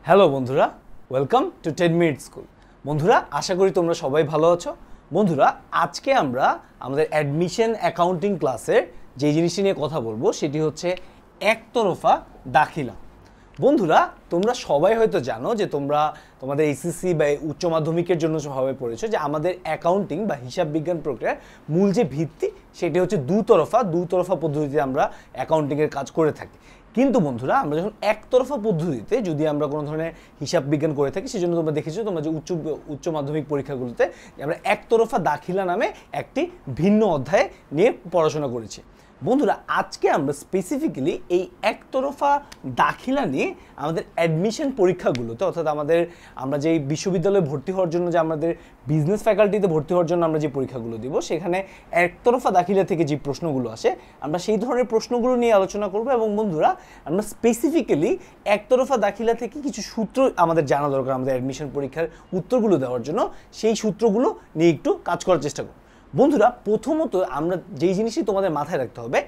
Hello বন্ধুরা, welcome to 10 minute school. বন্ধুরা, আশা করি তোমরা সবাই ভালো আছো। বন্ধুরা, আজকে আমরা আমাদের অ্যাডমিশন অ্যাকাউন্টিং ক্লাসের যে জিনিসটি নিয়ে কথা বলবো সেটি হচ্ছে একতরফা দাখিলা। বন্ধুরা, তোমরা সবাই হয়তো জানো যে তোমরা তোমাদের এইচএসসি বা উচ্চ মাধ্যমিকের জন্য সবাই পড়েছো যে আমাদের অ্যাকাউন্টিং বা হিসাব বিজ্ঞান প্রক্রিয়ার মূল যে ভিত্তি সেটি হচ্ছে দুতরফা পদ্ধতিতে আমরা অ্যাকাউন্টিংয়ের কাজ করে থাকি। কিন্তু বন্ধুরা, আমরা যখন একতরফা পদ্ধতিতে যদি আমরা কোনো ধরনের হিসাব বিজ্ঞান করে থাকি, সেজন্য তোমরা দেখেছো তোমরা যে উচ্চ মাধ্যমিক পরীক্ষাগুলোতে আমরা একতরফা দাখিলা নামে একটি ভিন্ন অধ্যায় নিয়ে পড়াশোনা করেছি। বন্ধুরা, আজকে আমরা স্পেসিফিক্যালি এই একতরফা দাখিলা নিয়ে আমাদের অ্যাডমিশন পরীক্ষাগুলোতে, অর্থাৎ আমরা যে বিশ্ববিদ্যালয়ে ভর্তি হওয়ার জন্য যে আমাদের বিজনেস ফ্যাকাল্টিতে ভর্তি হওয়ার জন্য আমরা যে পরীক্ষাগুলো দিব, সেখানে একতরফা দাখিলা থেকে যে প্রশ্নগুলো আসে আমরা সেই ধরনের প্রশ্নগুলো নিয়ে আলোচনা করব। এবং বন্ধুরা, আমরা স্পেসিফিক্যালি একতরফা দাখিলা থেকে কিছু সূত্র আমাদের জানা দরকার আমাদের অ্যাডমিশন পরীক্ষার উত্তরগুলো দেওয়ার জন্য, সেই সূত্রগুলো নিয়ে একটু কাজ করার চেষ্টা করব। বন্ধুরা, প্রথমত আমরা যেই জিনিসটি তোমাদের মাথায় রাখতে হবে,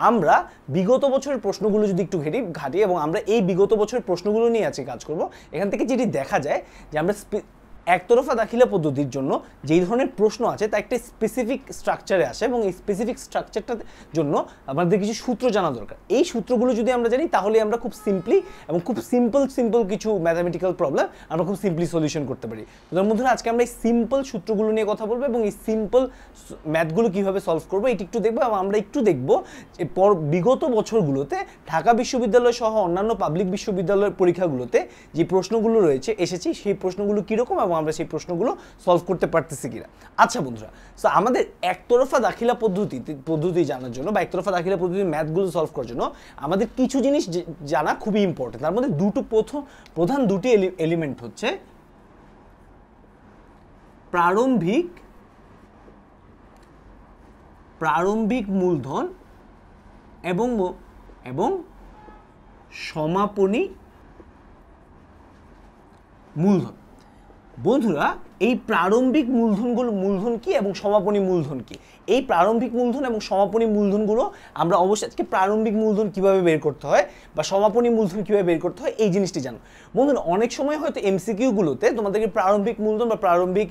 আমরা বিগত বছরের প্রশ্নগুলো যদি একটু ঘাটি এবং আমরা এই বিগত বছরের প্রশ্নগুলো নিয়ে আজকে কাজ করব। এখান থেকে যেটি দেখা যায় যে আমরা একতরফা দাখিলা পদ্ধতির জন্য যেই ধরনের প্রশ্ন আছে তা একটা স্পেসিফিক স্ট্রাকচারে আসে এবং এই স্পেসিফিক স্ট্রাকচারটার জন্য আমাদের কিছু সূত্র জানা দরকার। এই সূত্রগুলো যদি আমরা জানি তাহলে আমরা খুব সিম্পলি এবং খুব সিম্পল কিছু ম্যাথামেটিক্যাল প্রবলেম আমরা খুব সিম্পলি সলিউশন করতে পারি। তার মধ্যে আজকে আমরা এই সিম্পল সূত্রগুলো নিয়ে কথা বলবো এবং এই সিম্পল ম্যাথগুলো কীভাবে সলভ করবো এটি একটু দেখবো। এবং আমরা একটু দেখবো যে বিগত বছরগুলোতে ঢাকা বিশ্ববিদ্যালয় সহ অন্যান্য পাবলিক বিশ্ববিদ্যালয়ের পরীক্ষাগুলোতে যে প্রশ্নগুলো এসেছে সেই প্রশ্নগুলো কীরকম এবং আমরা সেই প্রশ্নগুলো সলভ করতে পারতেছি কিনা। আচ্ছা বন্ধুরা, তো আমাদের একতরফা দাখিলা পদ্ধতি জানার জন্য বা একতরফা দাখিলা পদ্ধতির ম্যাথগুলো সলভ করার জন্য আমাদের কিছু জিনিস জানা খুবই ইম্পর্টেন্ট। তার মধ্যে প্রধান দুটি এলিমেন্ট হচ্ছে প্রারম্ভিক মূলধন এবং সমাপনী মূলধন। বন্ধুরা, এই প্রারম্ভিক মূলধন কি এবং সমাপনী মূলধন কি? এই প্রারম্ভিক মূলধন এবং সমাপনী মূলধনগুলো আমরা অবশ্যই আজকে প্রারম্ভিক মূলধন কিভাবে বের করতে হয় বা সমাপনী মূলধন কিভাবে বের করতে হয় এই জিনিসটি জানো। বন্ধুরা, অনেক সময় হয়তো এমসিকিউগুলোতে তোমাদেরকে প্রারম্ভিক মূলধন বা প্রারম্ভিক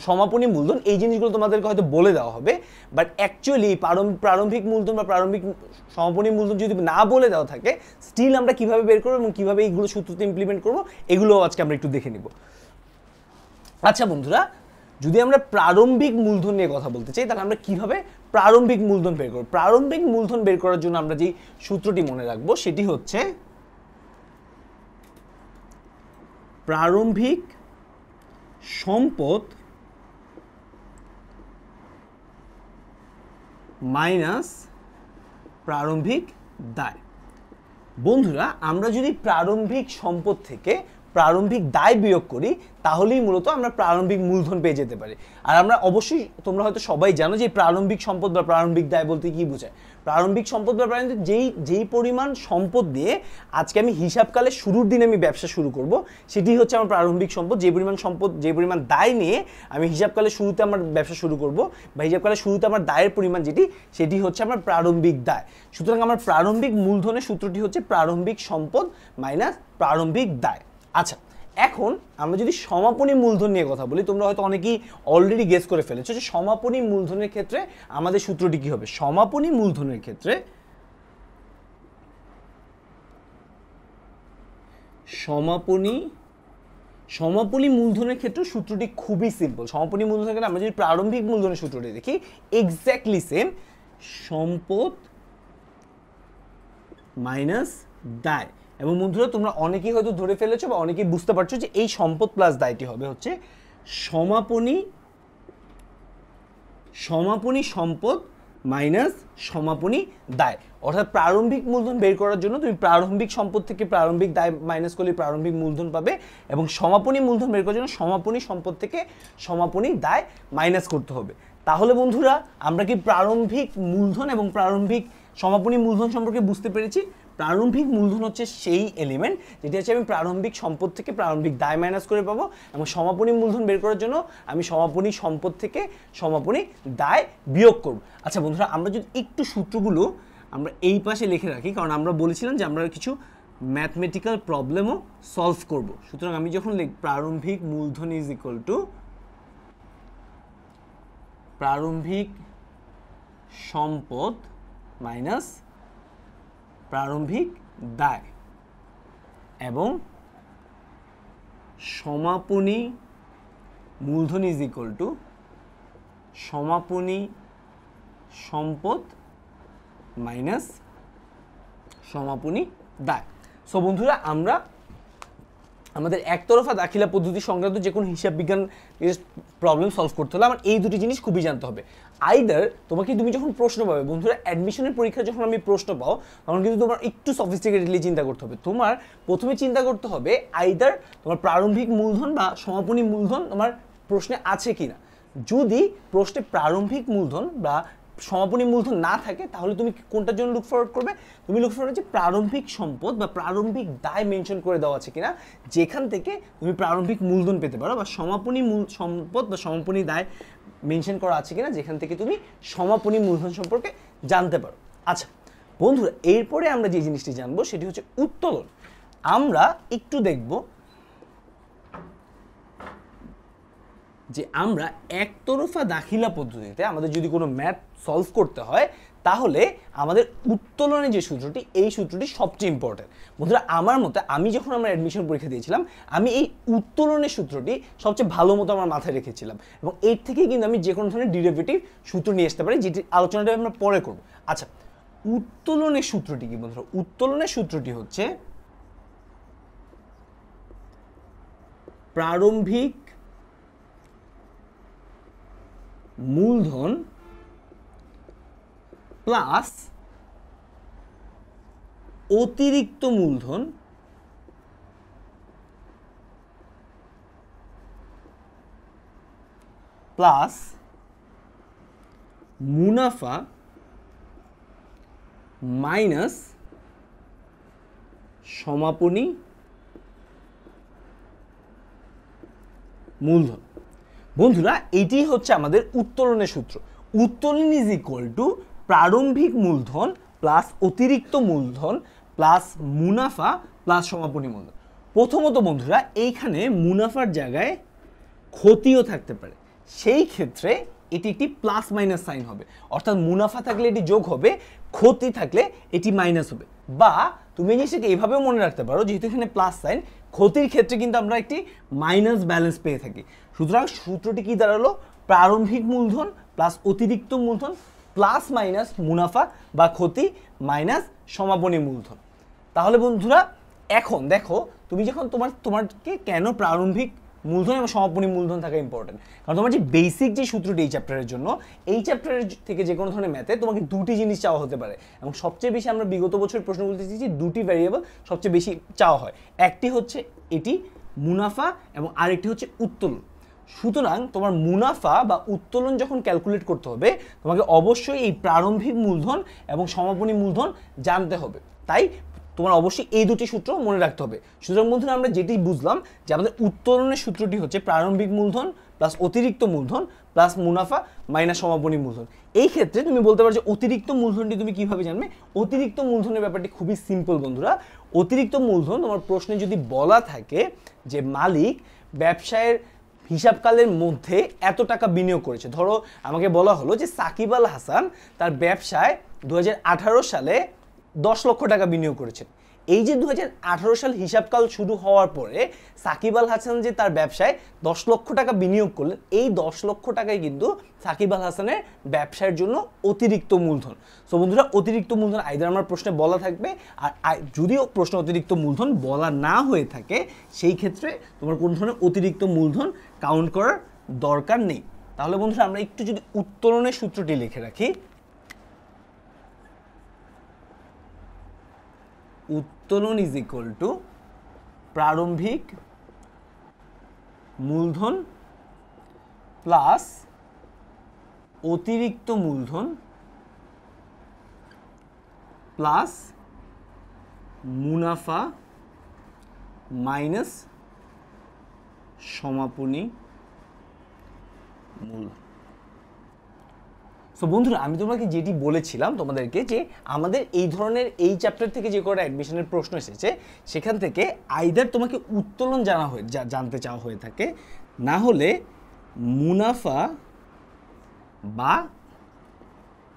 সমাপনী মূলধন এই জিনিসগুলো তোমাদেরকে হয়তো বলে দেওয়া হবে, বাট অ্যাকচুয়ালি প্রারম্ভিক মূলধন বা প্রারম্ভিক সমাপনী মূলধন যদি না বলে দেওয়া থাকে, স্টিল আমরা কিভাবে বের করবো এবং কিভাবে এইগুলো সূত্রতে ইমপ্লিমেন্ট করবো এগুলো আজকে আমরা একটু দেখে নিব। আচ্ছা বন্ধুরা, যদি আমরা প্রারম্ভিক মূলধন নিয়ে কথা বলতে চাই তাহলে আমরা কিভাবে প্রারম্ভিক মূলধন বের করব? প্রারম্ভিক মূলধন বের করার জন্য আমরা যে সূত্রটি মনে রাখবো সেটি হচ্ছে প্রারম্ভিক সম্পদ মাইনাস প্রারম্ভিক দায়। বন্ধুরা, আমরা যদি প্রারম্ভিক সম্পদ থেকে প্রারম্ভিক দায় বিয়োগ করি তাহলেই মূলত আমরা প্রারম্ভিক মূলধন পেয়ে যেতে পারি। আর আমরা অবশ্যই তোমরা হয়তো সবাই জানো যে প্রারম্ভিক সম্পদ বা প্রারম্ভিক দায় বলতে কি বোঝায়। প্রারম্ভিক সম্পদ বা প্রারম্ভিক যেই পরিমাণ সম্পদ দিয়ে আজকে আমি হিসাবকালের শুরুর দিনে আমি ব্যবসা শুরু করব, সেটি হচ্ছে আমার প্রারম্ভিক সম্পদ। যে পরিমাণ দায় নিয়ে আমি হিসাবকালের শুরুতে আমার ব্যবসা শুরু করব বা হিসাবকালের শুরুতে আমার দায়ের পরিমাণ সেটি হচ্ছে আমার প্রারম্ভিক দায়। সুতরাং আমার প্রারম্ভিক মূলধনের সূত্রটি হচ্ছে প্রারম্ভিক সম্পদ মাইনাস প্রারম্ভিক দায়। আচ্ছা, এখন আমরা যদি সমাপনী মূলধন নিয়ে কথা বলি, তোমরা হয়তো অনেকেই অলরেডি গেস করে ফেলেছো যে সমাপনী মূলধনের ক্ষেত্রে আমাদের সূত্রটি কি হবে। সমাপনী মূলধনের ক্ষেত্রে সমাপনী মূলধনের ক্ষেত্রে সূত্রটি খুবই সিম্পল। সমাপনী মূলধনের ক্ষেত্রে আমরা যদি প্রারম্ভিক মূলধনের সূত্রটি দেখি, এক্স্যাক্টলি সেম, সম্পদ মাইনাস দায়। এবং বন্ধুরা, তোমরা অনেকেই হয়তো ধরে ফেলেছো বা অনেকেই বুঝতে পারছো যে এই সম্পদ প্লাস দায়টি হবে হচ্ছে সমাপনী সম্পদ মাইনাস সমাপনী দায়। অর্থাৎ প্রারম্ভিক মূলধন বের করার জন্য তুমি প্রারম্ভিক সম্পদ থেকে প্রারম্ভিক দায় মাইনাস করলে প্রারম্ভিক মূলধন পাবে এবং সমাপনী মূলধন বের করার জন্য সমাপনী সম্পদ থেকে সমাপনী দায় মাইনাস করতে হবে। তাহলে বন্ধুরা, আমরা কি প্রারম্ভিক মূলধন এবং প্রারম্ভিক সমাপনী মূলধন সম্পর্কে বুঝতে পেরেছি? প্রারম্ভিক মূলধন হচ্ছে সেই এলিমেন্ট যেটি হচ্ছে আমি প্রারম্ভিক সম্পদ থেকে প্রারম্ভিক দায় মাইনাস করে পাবো এবং সমাপনী মূলধন বের করার জন্য আমি সমাপনী সম্পদ থেকে সমাপনী দায় বিয়োগ করব। আচ্ছা বন্ধুরা, আমরা যদি একটু সূত্রগুলো আমরা এই পাশে লিখে রাখি, কারণ আমরা বলেছিলাম যে আমরা কিছু ম্যাথমেটিক্যাল প্রবলেমও সলভ করব। সুতরাং আমি যখন প্রারম্ভিক মূলধন ইজ ইকুয়াল টু প্রারম্ভিক সম্পদ মাইনাস প্রারম্ভিক দায় এবং সমাপনী মূলধন ইজ ইকুয়াল টু সমাপনী সম্পদ মাইনাস সমাপনী দায়। সো বন্ধুরা, আমরা আমাদের একতরফা দাখিলা পদ্ধতি সংক্রান্ত যে কোনো হিসাব বিজ্ঞান প্রবলেম সলভ করতে হলে আমার এই দুটি জিনিস খুবই জানতে হবে। আইদার তুমি যখন প্রশ্ন পাবে বন্ধুরা, অ্যাডমিশনের পরীক্ষায় যখন আমি প্রশ্ন পাও তখন কিন্তু তোমার একটু সফিস্টিকেটেডলি চিন্তা করতে হবে। তোমার প্রথমে চিন্তা করতে হবে আইদার তোমার প্রারম্ভিক মূলধন বা সমাপনী মূলধন তোমার প্রশ্নে আছে কিনা। যদি প্রশ্নে প্রারম্ভিক মূলধন বা সমাপনী মূলধন না থাকে তাহলে তুমি কোনটার জন্য লুক ফরওয়ার্ড করবে? তুমি লুক ফরওয়ার্ড যে প্রারম্ভিক সম্পদ বা প্রারম্ভিক দায় মেনশন করে দেওয়া আছে কিনা, যেখান থেকে তুমি প্রারম্ভিক মূলধন পেতে পারো, বা সমাপনী সম্পদ বা সমাপনী দায় মেনশন করা আছে কিনা, যেখান থেকে তুমি সমাপনী মূলধন সম্পর্কে জানতে পারো। আচ্ছা বন্ধুরা, এরপরে আমরা যে জিনিসটি জানবো সেটি হচ্ছে উত্তোলন। আমরা একটু দেখব যে আমরা একতরফা দাখিলা পদ্ধতিতে আমাদের যদি কোনো ম্যাথ সলভ করতে হয় তাহলে আমাদের উত্তোলনের যে সূত্রটি, এই সূত্রটি সবচেয়ে ইম্পর্টেন্ট। বন্ধুরা আমার মতে, আমি যখন আমার অ্যাডমিশন পরীক্ষা দিয়েছিলাম আমি এই উত্তোলনের সূত্রটি সবচেয়ে ভালো মতো আমার মাথায় রেখেছিলাম, এবং এর থেকেই কিন্তু আমি যে কোনো ধরনের ডেরিভেটিভ সূত্র নিয়ে আসতে পারি, যেটি আলোচনাটা আমরা পরে করব। আচ্ছা, উত্তোলনের সূত্রটি কি বন্ধুরা? উত্তোলনের সূত্রটি হচ্ছে প্রারম্ভিক মূলধন প্লাস অতিরিক্ত মূলধন প্লাস মুনাফা মাইনাস সমাপনী মূলধন। বন্ধুরা এটি হচ্ছে আমাদের উত্তোলনের সূত্র। উত্তোলন ইজ ইকুয়াল টু প্রারম্ভিক মূলধন প্লাস অতিরিক্ত মূলধন প্লাস মুনাফা প্লাস সমাপনী মূলধন। প্রথমত বন্ধুরা, এইখানে মুনাফার জায়গায় ক্ষতিও থাকতে পারে, সেই ক্ষেত্রে এটি একটি প্লাস মাইনাস সাইন হবে, অর্থাৎ মুনাফা থাকলে এটি যোগ হবে, ক্ষতি থাকলে এটি মাইনাস হবে। বা তুমি জিনিসটাকে এইভাবেও মনে রাখতে পারো, যেহেতু এখানে প্লাস সাইন, ক্ষতির ক্ষেত্রে কিন্তু আমরা একটি মাইনাস ব্যালেন্স পেয়ে থাকি। সুতরাং সূত্রটি কি দাঁড়ালো? প্রারম্ভিক মূলধন প্লাস অতিরিক্ত মূলধন প্লাস মাইনাস মুনাফা বা ক্ষতি মাইনাস সমাপনী মূলধন। তাহলে বন্ধুরা এখন দেখো, তুমি যখন তোমাকে কেন প্রারম্ভিক মূলধন এবং সমাপনী মূলধন থাকা ইম্পর্টেন্ট, কারণ তোমার যে বেসিক যে সূত্রটি এই চ্যাপ্টারের জন্য, এই চ্যাপ্টারের থেকে যে কোনো ধরনের ম্যাথে তোমাকে দুটি জিনিস চাওয়া হতে পারে, এবং সবচেয়ে বেশি আমরা বিগত বছর প্রশ্ন বলতে চাইছি দুটি ভ্যারিয়েবল সবচেয়ে বেশি চাওয়া হয়, একটি হচ্ছে এটি মুনাফা এবং আরেকটি হচ্ছে উত্তোলন। সুতরাং তোমার মুনাফা বা উত্তোলন যখন ক্যালকুলেট করতে হবে তোমাকে অবশ্যই এই প্রারম্ভিক মূলধন এবং সমাপনী মূলধন জানতে হবে। তাই তোমার অবশ্যই এই দুটি সূত্র মনে রাখতে হবে। সুতরাং বন্ধুরা আমরা যেটি বুঝলাম যে আমাদের উত্তোলনের সূত্রটি হচ্ছে প্রারম্ভিক মূলধন প্লাস অতিরিক্ত মূলধন প্লাস মুনাফা মাইনাস সমাপনী মূলধন। এই ক্ষেত্রে তুমি বলতে পারো যে অতিরিক্ত মূলধনটি তুমি কিভাবে জানবে? অতিরিক্ত মূলধনের ব্যাপারটি খুবই সিম্পল বন্ধুরা। অতিরিক্ত মূলধন তোমার প্রশ্নে যদি বলা থাকে যে মালিক ব্যবসায়ের হিসাবকালের মধ্যে এত টাকা বিনিয়োগ করেছে, ধরো আমাকে বলা হলো যে সাকিব আল হাসান তার ব্যবসায় 2018 সালে 10 লক্ষ টাকা বিনিয়োগ করেছেন। এই যে 2018 সাল হিসাবকাল শুরু হওয়ার পরে সাকিব আল হাসান যে তার ব্যবসায় 10 লক্ষ টাকা বিনিয়োগ করলেন, এই 10 লক্ষ টাকাই কিন্তু সাকিব আল হাসানের ব্যবসার জন্য অতিরিক্ত মূলধন। সো বন্ধুরা অতিরিক্ত মূলধন আইদার আমার প্রশ্নে বলা থাকবে, আর যদিও প্রশ্ন অতিরিক্ত মূলধন বলা না হয়ে থাকে সেই ক্ষেত্রে তোমার কোন ধরনের অতিরিক্ত মূলধন কাউন্ট করার দরকার নেই। তাহলে বন্ধুরা আমরা একটু যদি উত্তোলনের সূত্রটি লিখে রাখি, উত্তোলন ইজ ইকুয়াল টু প্রারম্ভিক মূলধন প্লাস অতিরিক্ত মূলধন প্লাস মুনাফা মাইনাস সমাপনী মূলধন। সো বন্ধুরা, আমি তোমাকে যেটি বলেছিলাম তোমাদেরকে যে আমাদের এই ধরনের এই চ্যাপ্টার থেকে যে কটা অ্যাডমিশনের প্রশ্ন এসেছে সেখান থেকে আইদার তোমাকে উত্তোলন জানতে চাওয়া হয়ে থাকে, না হলে মুনাফা বা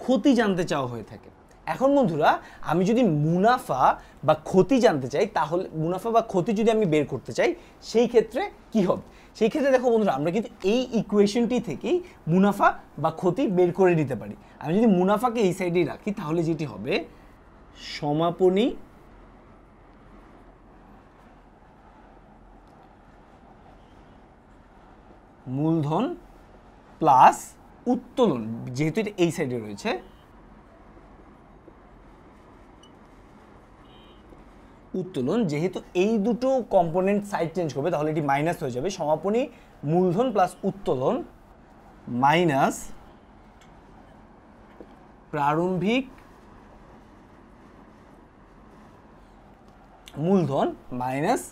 ক্ষতি জানতে চাওয়া হয়ে থাকে। এখন বন্ধুরা, আমি যদি মুনাফা বা ক্ষতি জানতে চাই, তাহলে মুনাফা বা ক্ষতি যদি আমি বের করতে চাই, সেই ক্ষেত্রে কি হবে? সেই ক্ষেত্রে দেখো বন্ধুরা, আমরা কিন্তু এই ইকুয়েশনটি থেকেই মুনাফা বা ক্ষতি বের করে নিতে পারি। আমি যদি মুনাফাকে এই সাইডেই রাখি, তাহলে যেটি হবে সমাপনী মূলধন প্লাস উত্তোলন, যেহেতু এটা এই সাইডে রয়েছে, উত্তোলন যেহেতু এই দুটো কম্পোনেন্ট সাইড চেঞ্জ করবে, তাহলে এটি মাইনাস হয়ে যাবে। সমাপনী মূলধন প্লাস উত্তোলন মাইনাস প্রারম্ভিক মূলধন মাইনাস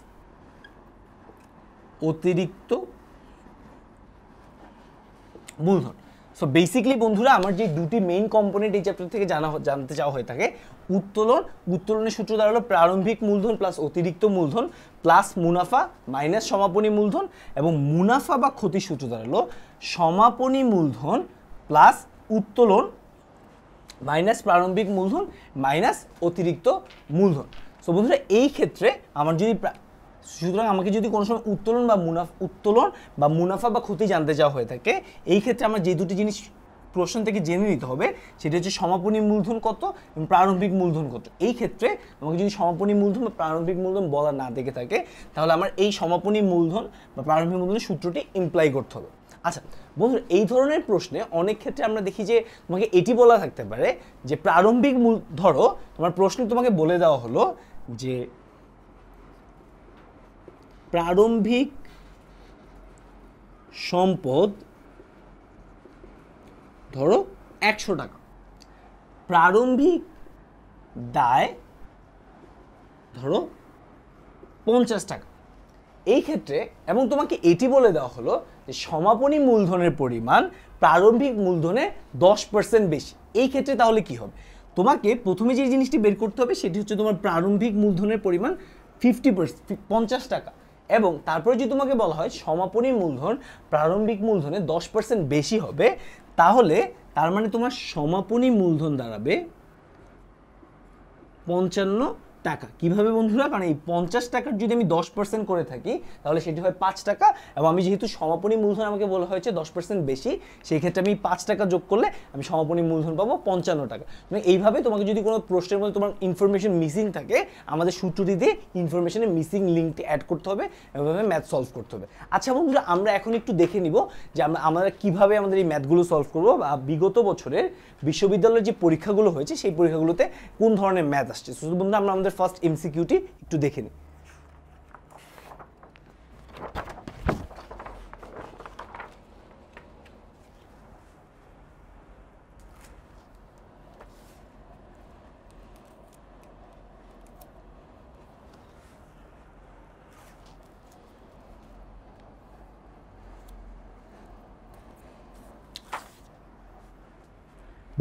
অতিরিক্ত মূলধন। সো বেসিক্যালি বন্ধুরা, আমার যে দুটি মেইন কম্পোনেন্ট এই চ্যাপ্টার থেকে জানতে চাওয়া হয়ে থাকে, উত্তোলনের সূত্র দাঁড়ালো প্রারম্ভিক মূলধন প্লাস অতিরিক্ত মূলধন প্লাস মুনাফা মাইনাস সমাপনী মূলধন, এবং মুনাফা বা ক্ষতির সূত্র দাঁড়ালো সমাপনী মূলধন প্লাস উত্তোলন মাইনাস প্রারম্ভিক মূলধন মাইনাস অতিরিক্ত মূলধন। সো বন্ধুরা, এই ক্ষেত্রে আমার যদি সুতরাং আমাকে যদি কোনো সময় উত্তোলন বা মুনাফা বা ক্ষতি জানতে চাওয়া হয়ে থাকে, এই ক্ষেত্রে আমার যে দুটি জিনিস প্রশ্ন থেকে জেনে নিতে হবে, সেটা হচ্ছে সমাপনী মূলধন কত এবং প্রারম্ভিক মূলধন কত। এই ক্ষেত্রে আমাকে যদি সমাপনী মূলধন বা প্রারম্ভিক মূলধন বলা না দেখে থাকে, তাহলে আমার এই সমাপনী মূলধন বা প্রারম্ভিক মূলধনের সূত্রটি ইমপ্লাই করতে হবে। আচ্ছা বন্ধুরা, এই ধরনের প্রশ্নে অনেক ক্ষেত্রে আমরা দেখি যে তোমাকে এটি বলা থাকতে পারে যে প্রারম্ভিক ধরো তোমার প্রশ্নে তোমাকে বলে দেওয়া হলো যে প্রারম্ভিক সম্পদ ধরো 100 টাকা, প্রারম্ভিক দায় ধরো 50 টাকা। এই ক্ষেত্রে এবং তোমাকে এটি বলে দেওয়া হলো যে সমাপনী মূলধনের পরিমাণ প্রারম্ভিক মূলধনের 10% বেশি। এই ক্ষেত্রে তাহলে কি হবে? তোমাকে প্রথমে যে জিনিসটি বের করতে হবে সেটি হচ্ছে তোমার প্রারম্ভিক মূলধনের পরিমাণ 50 টাকা, এবং তারপরে যদি তোমাকে বলা হয় সমাপনী মূলধন প্রারম্ভিক মূলধনের 10% বেশি হবে, তাহলে তার মানে তোমার সমাপনী মূলধন দাঁড়াবে 55 টাকা। কিভাবে বন্ধুরা? কারণ এই 50 টাকার যদি আমি 10% করে থাকি, তাহলে সেটি হয় 5 টাকা, এবং আমি যেহেতু সমাপনী মূলধন আমাকে বলা হয়েছে 10% বেশি, সেই ক্ষেত্রে আমি 5 টাকা যোগ করলে আমি সমাপনী মূলধন পাবো 55 টাকা। মানে এইভাবে তোমাকে যদি কোনো প্রশ্নের মধ্যে তোমার ইনফরমেশন মিসিং থাকে, আমাদের সূত্রটিতে ইনফরমেশনের মিসিং লিঙ্কটি অ্যাড করতে হবে, এভাবে ম্যাথ সলভ করতে হবে। আচ্ছা বন্ধুরা, আমরা এখন একটু দেখে নিব যে আমরা কীভাবে আমাদের এই ম্যাথগুলো সলভ করবো, বা বিগত বছরের বিশ্ববিদ্যালয়ের যে পরীক্ষাগুলো হয়েছে সেই পরীক্ষাগুলোতে কোন ধরনের ম্যাথ আসছে। সো বন্ধুরা, আমরা আমাদের ফার্স্ট এমসিকিউটি একটু দেখে নিই।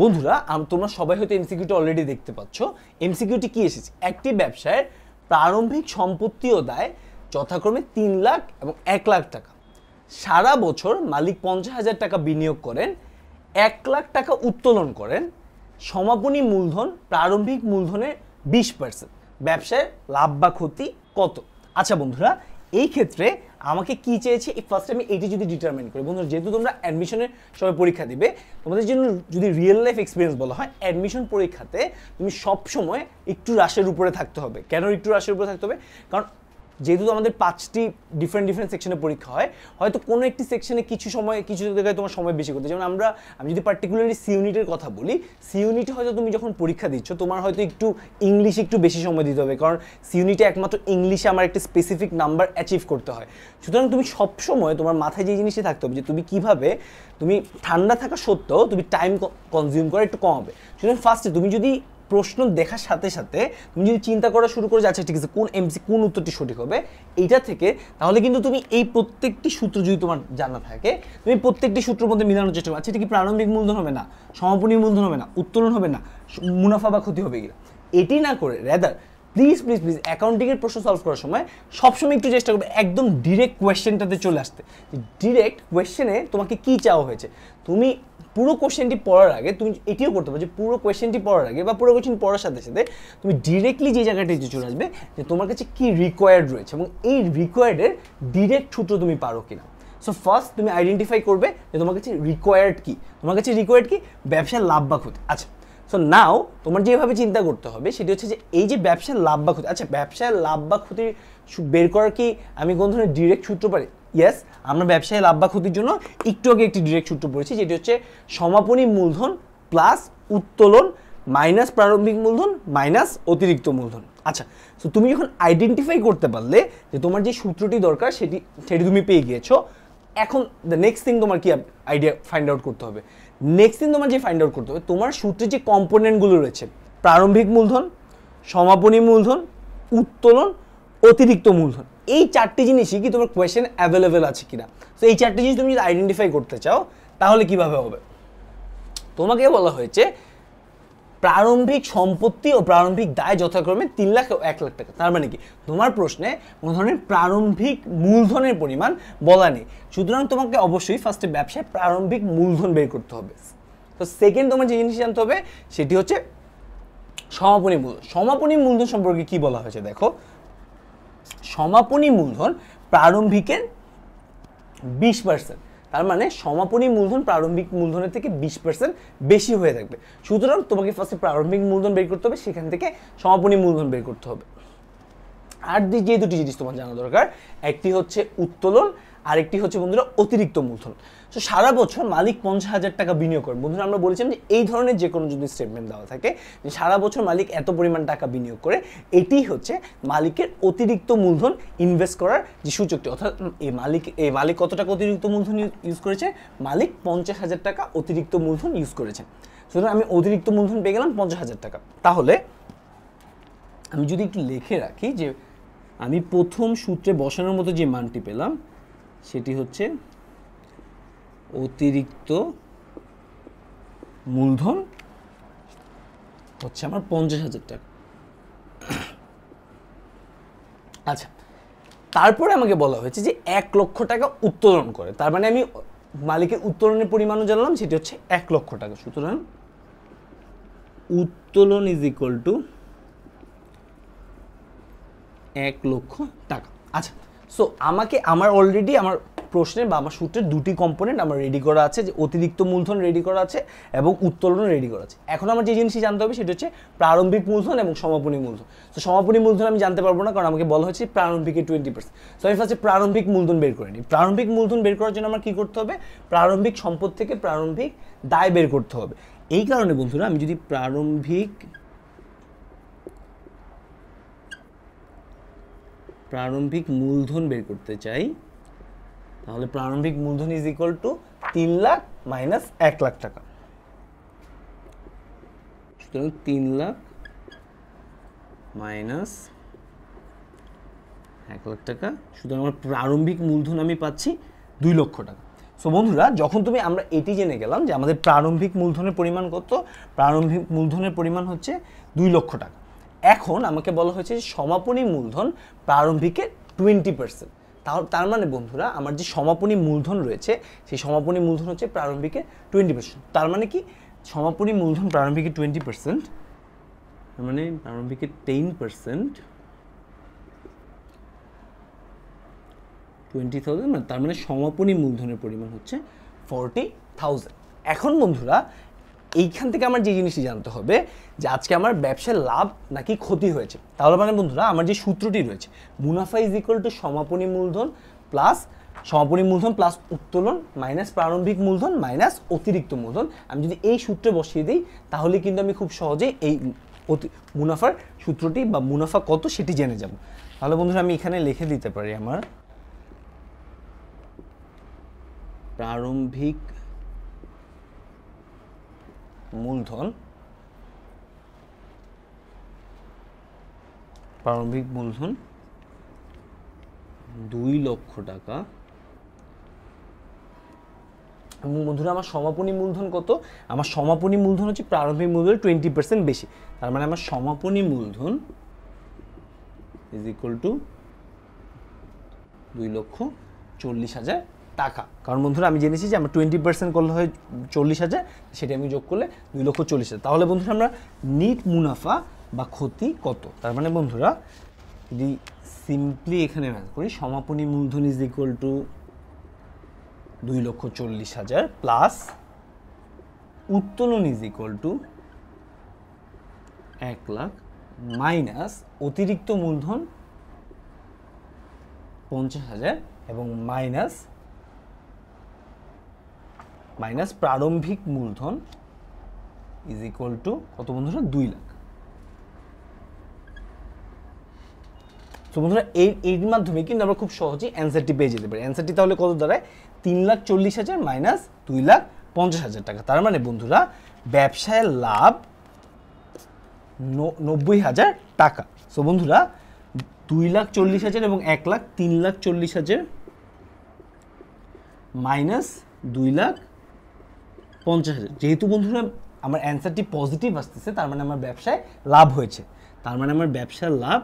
বন্ধুরা, তোমরা সবাই হয়তো এমসিকিউটি অলরেডি দেখতে পাচ্ছ। এমসিকিউটি কি এসেছে? একটি ব্যবসায়ের প্রারম্ভিক সম্পত্তি ও দায় যথাক্রমে 3 লাখ এবং 1 লাখ টাকা। সারা বছর মালিক 50,000 টাকা বিনিয়োগ করেন, 1 লাখ টাকা উত্তোলন করেন। সমাপনী মূলধন প্রারম্ভিক মূলধনের 20%। ব্যবসায় লাভ বা ক্ষতি কত? আচ্ছা বন্ধুরা, এই ক্ষেত্রে আমাকে কি চেয়েছে, ফার্স্ট আমি এইটি যদি ডিটারমিন করি। বন্ধুরা, যেহেতু তোমরা অ্যাডমিশনের সময় পরীক্ষা দিবে, তোমাদের জন্য যদি রিয়েল লাইফ এক্সপিরিয়েন্স বলা হয়, অ্যাডমিশন পরীক্ষাতে তুমি সবসময় একটু রাশের উপরে থাকতে হবে। কেন একটু রাশের উপরে থাকতে হবে? কারণ যেহেতু আমাদের 5টি ডিফারেন্ট সেকশনে পরীক্ষা হয়, হয়তো কোনো একটি সেকশনে কিছু জায়গায় তোমার সময় বেশি করতে। যেমন আমি যদি পার্টিকুলারলি সি ইউনিটের কথা বলি, সি ইউনিটে হয়তো তুমি যখন পরীক্ষা দিচ্ছ, তোমার হয়তো ইংলিশে একটু বেশি সময় দিতে হবে, কারণ সি ইউনিটে একমাত্র ইংলিশে আমার একটা স্পেসিফিক নাম্বার অ্যাচিভ করতে হয়। সুতরাং তুমি সবসময় তোমার মাথায় যে জিনিসটি থাকতে হবে যে তুমি কীভাবে ঠান্ডা থাকা সত্ত্বেও তুমি টাইম কনজিউম করে একটু কমাবে। সুতরাং ফার্স্টে তুমি যদি প্রশ্ন দেখার সাথে সাথে তুমি যদি চিন্তা করা শুরু করে আচ্ছা ঠিক আছে কোন উত্তরটি সঠিক হবে এইটা থেকে, তাহলে কিন্তু তুমি এই প্রত্যেকটি সূত্র যদি তোমার জানা থাকে, তুমি প্রত্যেকটি সূত্রের মধ্যে মিলানোর চেষ্টা করো। আচ্ছা এটা কি প্রারম্ভিক মূলধন হবে না, সমাপনী মূলধন হবে না, উত্তোলন হবে না, মুনাফা বা ক্ষতি হবে কিনা, এটি না করে রেদার প্লিজ অ্যাকাউন্টিংয়ের প্রশ্ন সলভ করার সময় সবসময় একটু চেষ্টা করবে একদম ডিরেক্ট কোয়েশ্চেনটাতে চলে আসতে। ডিরেক্ট কোয়েশ্চেনে তোমাকে কি চাওয়া হয়েছে, তুমি পুরো কোয়েশ্চেনটি পড়ার আগে তুমি এটিও করতে পারো যে পুরো কোয়েশ্চেনটি পড়ার আগে বা পুরো কোয়েশ্চেন পড়ার সাথে সাথে তুমি ডিরেক্টলি যে জায়গাটাতে চলে আসবে যে তোমার কাছে কি রিকোয়ার্ড রয়েছে এবং এই রিকোয়ার্ডের ডিরেক্ট সূত্র তুমি পারো কিনা। সো ফার্স্ট তুমি আইডেন্টিফাই করবে যে তোমার কাছে রিকোয়ার্ড কি, তোমার কাছে রিকোয়ার্ড কি, ব্যবসার লাভ বা ক্ষতি। আচ্ছা সো নাও তোমার যেভাবে চিন্তা করতে হবে সেটি হচ্ছে যে এই যে ব্যবসার লাভ বা ক্ষতি, আচ্ছা ব্যবসায় লাভ বা ক্ষতি বের করার কি আমি কোন ধরনের ডিরেক্ট সূত্র পারি? ইয়েস, আমরা ব্যবসায় লাভ বা ক্ষতির জন্য একটু আগে একটি ডিরেক্ট সূত্র পড়েছি, যেটি হচ্ছে সমাপনী মূলধন প্লাস উত্তোলন মাইনাস প্রারম্ভিক মূলধন মাইনাস অতিরিক্ত মূলধন। আচ্ছা সো তুমি যখন আইডেন্টিফাই করতে পারলে যে তোমার যে সূত্রটি দরকার সেটি তুমি পেয়ে গিয়েছো, এখন দ্য নেক্সট থিং তোমার কি আইডিয়া ফাইন্ড আউট করতে হবে। নেক্সট থিং তোমার যে ফাইন্ড আউট করতে হবে তোমার সূত্রে যে কম্পোনেন্টগুলো রয়েছে, প্রারম্ভিক মূলধন, সমাপনী মূলধন, উত্তোলন, অতিরিক্ত মূলধন, এই চারটি জিনিসই কি তোমার কোয়েশ্চেন অ্যাভেলেবেল আছে কিনা। তো এই চারটি জিনিস তুমি যদি আইডেন্টিফাই করতে চাও তাহলে কিভাবে হবে, তোমাকে বলা হয়েছে প্রারম্ভিক সম্পত্তি ও প্রারম্ভিক দায় যথাক্রমে 3 লাখ ও 1 লাখ টাকা। তার মানে কি তোমার প্রশ্নে কোনো ধরনের প্রারম্ভিক মূলধনের পরিমাণ বলা নেই, সুতরাং তোমাকে অবশ্যই ফার্স্টে ব্যবসায় প্রারম্ভিক মূলধন বের করতে হবে। তো সেকেন্ড তোমার যে জিনিস জানতে হবে সেটি হচ্ছে সমাপনী মূলধন। সমাপনী মূলধন সম্পর্কে কি বলা হয়েছে দেখো, সমাপনী মূলধন প্রারম্ভিকের 20%, তার মানে সমাপনী মূলধন প্রারম্ভিক মূলধনের থেকে 20% বেশি হয়ে থাকবে। সুতরাং তোমাকে ফার্স্টে প্রারম্ভিক মূলধন বের করতে হবে, সেখান থেকে সমাপনী মূলধন বের করতে হবে। আর যে দুটি জিনিস তোমার জানা দরকার, একটি হচ্ছে উত্তোলন আর একটি হচ্ছে বন্ধুরা অতিরিক্ত মূলধন। তো সারা বছর মালিক 50,000 টাকা বিনিয়োগ করে, বন্ধুরা আমরা বলেছিলাম যে এই ধরনের যে কোনো যদি স্টেটমেন্ট দেওয়া থাকে যে সারা বছর মালিক এত পরিমাণ টাকা বিনিয়োগ করে, এটি হচ্ছে মালিকের অতিরিক্ত মূলধন ইনভেস্ট করার যে সূচকটি, অর্থাৎ এই মালিক কত টাকা অতিরিক্ত মূলধন ইউজ করেছে, মালিক 50,000 টাকা অতিরিক্ত মূলধন ইউজ করেছে। সুতরাং আমি অতিরিক্ত মূলধন পেয়ে গেলাম 50,000 টাকা। তাহলে আমি যদি একটু লিখে রাখি যে আমি প্রথম সূত্রে বসানোর মতো যে মানটি পেলাম সেটি হচ্ছে অতিরিক্ত মূলধন হচ্ছে আমার 50,000 টাকা। আচ্ছা তারপরে আমাকে বলা হয়েছে যে 1 লক্ষ টাকা উত্তোলন করে, তার মানে আমি মালিকের উত্তোলনের পরিমাণও জানলাম, সেটি হচ্ছে 1 লক্ষ টাকা। সুতরাং উত্তোলন ইজ ইকুয়াল টু 1 লক্ষ টাকা। আচ্ছা সো আমার অলরেডি আমার প্রশ্নের বা আমার সূত্রের দুটি কম্পোনেন্ট আমার রেডি করা আছে, যে অতিরিক্ত মূলধন রেডি করা আছে এবং উত্তোলন রেডি করা আছে। এখন আমার যে জিনিসটি জানতে হবে সেটা হচ্ছে প্রারম্ভিক মূলধন এবং সমাপনী মূলধন। তো সমাপনী মূলধন আমি জানতে পারবো না, কারণ আমাকে বলা হয়েছে প্রারম্ভিকের 20%। সো আমি ফার্স্টে প্রারম্ভিক মূলধন বের করে নিই। প্রারম্ভিক মূলধন বের করার জন্য আমার কি করতে হবে, প্রারম্ভিক সম্পদ থেকে প্রারম্ভিক দায় বের করতে হবে। এই কারণে বন্ধুরা আমি যদি প্রারম্ভিক মূলধন বের করতে চাই, তাহলে প্রারম্ভিক মূলধন is equal two 3 lakh minus 1 lakh টাকা। সুতরাং 3 লাখ মাইনাস 1 লাখ টাকা, সুতরাং আমার প্রারম্ভিক মূলধন আমি পাচ্ছি 2 লক্ষ টাকা। সো বন্ধুরা যখন আমরা এটি জেনে গেলাম যে আমাদের প্রারম্ভিক মূলধনের পরিমাণ কত, প্রারম্ভিক মূলধনের পরিমাণ হচ্ছে 2 লক্ষ টাকা। এখন আমাকে বলা হয়েছে সমাপনী মূলধন প্রারম্ভিকের 20%। তার মানে বন্ধুরা আমার যে সমাপনী মূলধন রয়েছে সেই সমাপনী মূলধন হচ্ছে প্রারম্ভিকের 20%। তার মানে কি সমাপনী মূলধন প্রারম্ভিকের 20%, তার মানে প্রারম্ভিকের 10%, 20,000, মানে তার মানে সমাপনী মূলধনের পরিমাণ হচ্ছে 40,000। এখন বন্ধুরা এইখান থেকে আমার যে জিনিসটি জানতে হবে যে আজকে আমার ব্যবসার লাভ নাকি ক্ষতি হয়েছে। তাহলে মানে বন্ধুরা আমার যে সূত্রটি রয়েছে মুনাফা ইজ ইকুয়াল টু সমাপনী মূলধন প্লাস উত্তোলন মাইনাস প্রারম্ভিক মূলধন মাইনাস অতিরিক্ত মূলধন, আমি যদি এই সূত্রে বসিয়ে দিই তাহলে কিন্তু আমি খুব সহজেই এই মুনাফার সূত্রটি বা মুনাফা কত সেটি জেনে যাব। তাহলে বন্ধুরা আমি এখানে লিখে দিতে পারি আমার প্রারম্ভিক মূলধন প্রারম্ভিক মূলধন 2 লক্ষ টাকা এবং বন্ধুরা আমার সমাপনী মূলধন কত? আমার সমাপনী মূলধন হচ্ছে প্রারম্ভিক মূলধনের 20% বেশি, তার মানে আমার সমাপনী মূলধন ইজ ইকুয়াল টু 2,40,000 টাকা। কারণ বন্ধুরা আমি জেনেছি যে আমরা 20% করলে হয় 40,000, সেটা আমি যোগ করলে 2,40,000। তাহলে বন্ধুরা আমরা নিট মুনাফা বা ক্ষতি কত? তার মানে বন্ধুরা যদি সিম্পলি এখানে ম্যাথ করি, সমাপনী মূলধন ইজ ইকুয়াল টু 2,40,000 প্লাস উত্তোলন is equal two 1 lakh minus অতিরিক্ত মূলধন 50,000 এবং মাইনাস প্রারম্ভিক মূলধন ইজ ইকুয়াল টু কত বন্ধুরা? 2 লাখ। তো বন্ধুরা এর মাধ্যমে কিন্তু আমরা খুব সহজেই অ্যান্সারটি পেয়ে যেতে পারি। অ্যান্সারটি তাহলে কত দাঁড়ায়? 3,40,000 মাইনাস 2,50,000 টাকা। তার মানে বন্ধুরা ব্যবসায়ের লাভ 90,000 টাকা। সো বন্ধুরা 2,40,000 এবং 1 লাখ 3,40,000 মাইনাস 2,50,000। যেহেতু বন্ধুরা আমার অ্যান্সারটি পজিটিভ আসতেছে, তার মানে আমার ব্যবসায় লাভ হয়েছে, তার মানে আমার ব্যবসার লাভ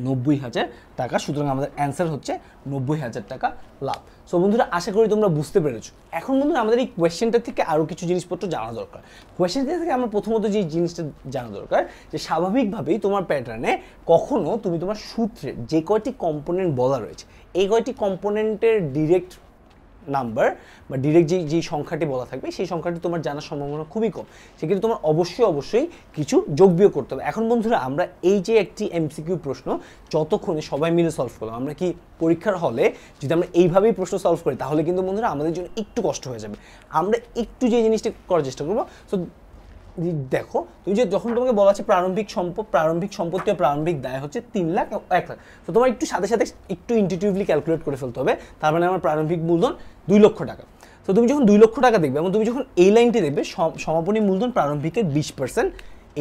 90,000 টাকা। সুতরাং আমাদের অ্যান্সার হচ্ছে 90,000 টাকা লাভ। সো বন্ধুরা আশা করি তোমরা বুঝতে পেরেছো। এখন বন্ধুরা আমাদের এই কোয়েশ্চেনটা থেকে আরও কিছু জিনিসপত্র জানা দরকার। কোয়েশ্চেনটা থেকে আমার প্রথমত যে জিনিসটা জানা দরকার, যে স্বাভাবিকভাবেই তোমার প্যাটার্নে কখনো তুমি তোমার সূত্রে যে কয়টি কম্পোনেন্ট বলা রয়েছে, এই কয়টি কম্পোনেন্টের ডিরেক্ট নাম্বার বা ডিরেক্ট যেই সংখ্যাটি বলা থাকবে, সেই সংখ্যাটি তোমার জানার সম্ভাবনা খুবই কম। সেক্ষেত্রে তোমার অবশ্যই কিছু যোগ বিয়োগ করতে হবে। এখন বন্ধুরা আমরা এই যে একটি এমসিকিউ প্রশ্ন যতক্ষণে সবাই মিলে সলভ করলাম, আমরা কি পরীক্ষার হলে যদি আমরা এইভাবেই প্রশ্ন সলভ করি, তাহলে কিন্তু বন্ধুরা আমাদের জন্য একটু কষ্ট হয়ে যাবে। আমরা একটু যে জিনিসটা করার চেষ্টা করবো। সো দেখো, তুমি যে যখন তোমাকে বলা আছে প্রারম্ভিক সম্পত্তি ও প্রারম্ভিক দায় হচ্ছে 3 লাখ 1 লাখ, তো তোমার একটু সাথে একটু ইনটিউটিভলি ক্যালকুলেট করে ফেলতে হবে। তার মানে আমার প্রারম্ভিক মূলধন 2 লক্ষ টাকা। তো তুমি যখন 2 লক্ষ টাকা দেখবে এবং তুমি যখন এই লাইনটি দেখবে সমাপনী মূলধন প্রারম্ভিকের 20%,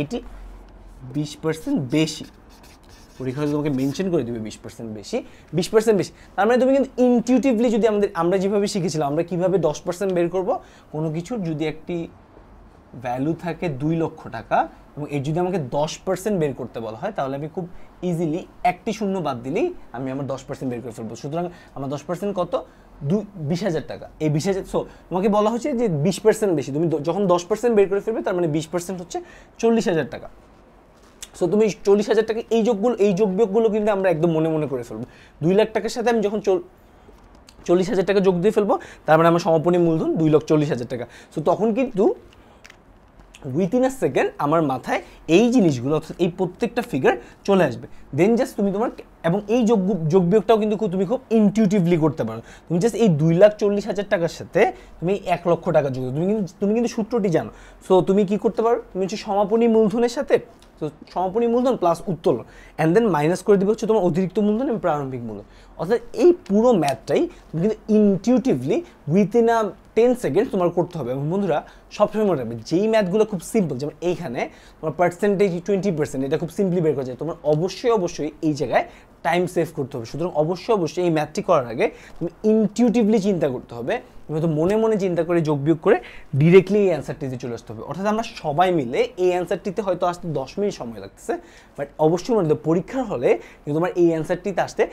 এটি 20% বেশি, পরীক্ষায় তোমাকে মেনশন করে দেবে 20% বেশি। তার মানে তুমি কিন্তু ইনটিউটিভলি, যদি আমরা যেভাবে শিখেছিলাম আমরা কিভাবে 10% বের করব, কোনো কিছুর যদি একটি ভ্যালু থাকে 2 লক্ষ টাকা এবং এর যদি আমাকে 10% বের করতে বলা হয়, তাহলে আমি খুব ইজিলি একটি শূন্য বাদ দিলেই আমি আমার 10% বের করে ফেলবো। সুতরাং আমার 10% কত? 20,000 টাকা। এই 20,000, সো তোমাকে বলা হচ্ছে যে 20% বেশি, তুমি যখন 10% বের করে ফেলবে, তার মানে 20% হচ্ছে 40,000 টাকা। সো তুমি 40,000 টাকা এই যোগ বিয়োগগুলো কিন্তু আমরা একদম মনে করে ফেলবো। 2 লাখ টাকার সাথে আমি যখন 40,000 টাকা যোগ দিয়ে ফেলবো, তার মানে আমার সমাপনী মূলধন 2,40,000 টাকা। সো তখন কিন্তু উইথিন আ সেকেন্ড আমার মাথায় এই জিনিসগুলো, অর্থাৎ এই প্রত্যেকটা ফিগার চলে আসবে। দেন জাস্ট তুমি তোমার, এবং এই যোগ বিয়োগটাও কিন্তু তুমি খুব ইনটিউটিভলি করতে পারো। তুমি জাস্ট এই 2,40,000 টাকার সাথে তুমি 1 লক্ষ টাকা যোগ, তুমি কিন্তু সূত্রটি জানো। সো তুমি কি করতে পারো, তুমি হচ্ছে সমাপনী মূলধনের সাথে, তো সমাপনী মূলধন প্লাস উত্তোলন, অ্যান্ড দেন মাইনাস করে দিবে হচ্ছে তোমার অতিরিক্ত মূলধন এবং প্রারম্ভিক মূলধন। অর্থাৎ এই পুরো ম্যাথটাই তুমি কিন্তু ইনটিউটিভলি উইথিন আ 10 সেকেন্ড তোমার করতে হবে। এবং বন্ধুরা সবসময় মনে রাখবে, যেই ম্যাথগুলো খুব সিম্পল, যেমন এইখানে তোমার পার্সেন্টেজ 20%, এটা খুব সিম্পলি বের করা যায়, তোমার অবশ্যই এই জায়গায় টাইম সেভ করতে হবে। সুতরাং অবশ্যই এই ম্যাথটি করার আগে তুমি ইনটিউটিভলি চিন্তা করতে হবে, তুমি তো মনে চিন্তা করে যোগ বিয়োগ করে ডিরেক্টলি এই অ্যান্সারটিতে চলে আসতে হবে। অর্থাৎ আমরা সবাই মিলে এই অ্যান্সারটিতে হয়তো আসতে 10 মিনিট সময় লাগতেছে, বাট অবশ্যই মনে রাখবে পরীক্ষার হলে কিন্তু তোমার এই অ্যান্সারটিতে আসতে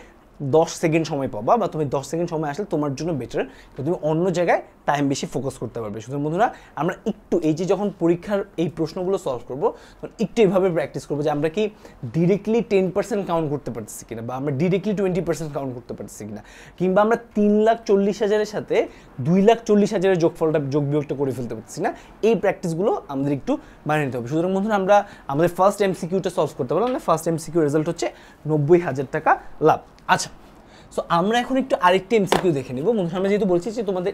10 সেকেন্ড সময় পাবা, বা তুমি 10 সেকেন্ড সময় আসলে তোমার জন্য বেটার, তুমি অন্য জায়গায় টাইম বেশি ফোকাস করতে পারবে। সুতরাং বন্ধুরা আমরা একটু এই যে যখন পরীক্ষার এই প্রশ্নগুলো সলভ করবো, তখন একটু এভাবে প্র্যাকটিস করবো যে আমরা কি ডিরেক্টলি 10% কাউন্ট করতে পারতেছি কিনা, বা আমরা ডিরেক্টলি 20% কাউন্ট করতে পারতেছি কিনা, কিংবা আমরা 3,40,000-এর সাথে 2,40,000-এর যোগ বিয়োগটা করে ফেলতে পারতেছি না। এই প্র্যাকটিসগুলো আমাদের একটু বানিয়ে নিতে হবে। সুতরাং বন্ধুরা আমরা আমাদের ফার্স্ট এমসিকিউটা সলভ করতে পারলাম। ফার্স্ট এমসিকিউ রেজাল্ট হচ্ছে 90,000 টাকা লাভ। আচ্ছা, সো আমরা এখন একটু আরেকটি এমসিকিউ দেখে নিব। বন্ধুরা আমরা যেহেতু বলছি যে তোমাদের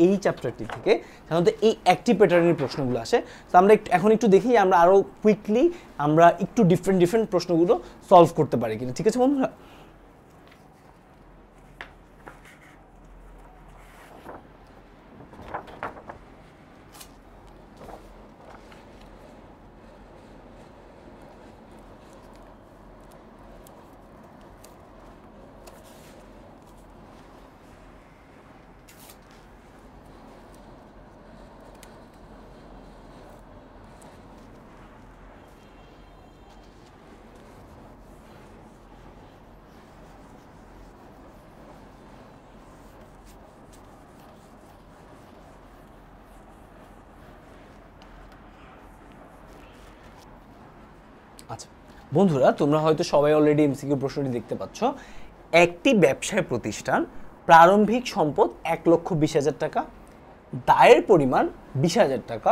এই চ্যাপ্টারটি থেকে সাধারণত এই একটি প্যাটার্নের প্রশ্নগুলো আসে, তো আমরা এখন একটু দেখি আমরা আরও কুইকলি আমরা একটু ডিফারেন্ট প্রশ্নগুলো সলভ করতে পারি কিনা। ঠিক আছে বন্ধুরা? আচ্ছা বন্ধুরা, তোমরা হয়তো সবাই অলরেডি এমসিকিউ প্রশ্নটি দেখতে পাচ্ছ। একটি ব্যবসায় প্রতিষ্ঠান প্রারম্ভিক সম্পদ 1,20,000 টাকা, দায়ের পরিমাণ 20,000 টাকা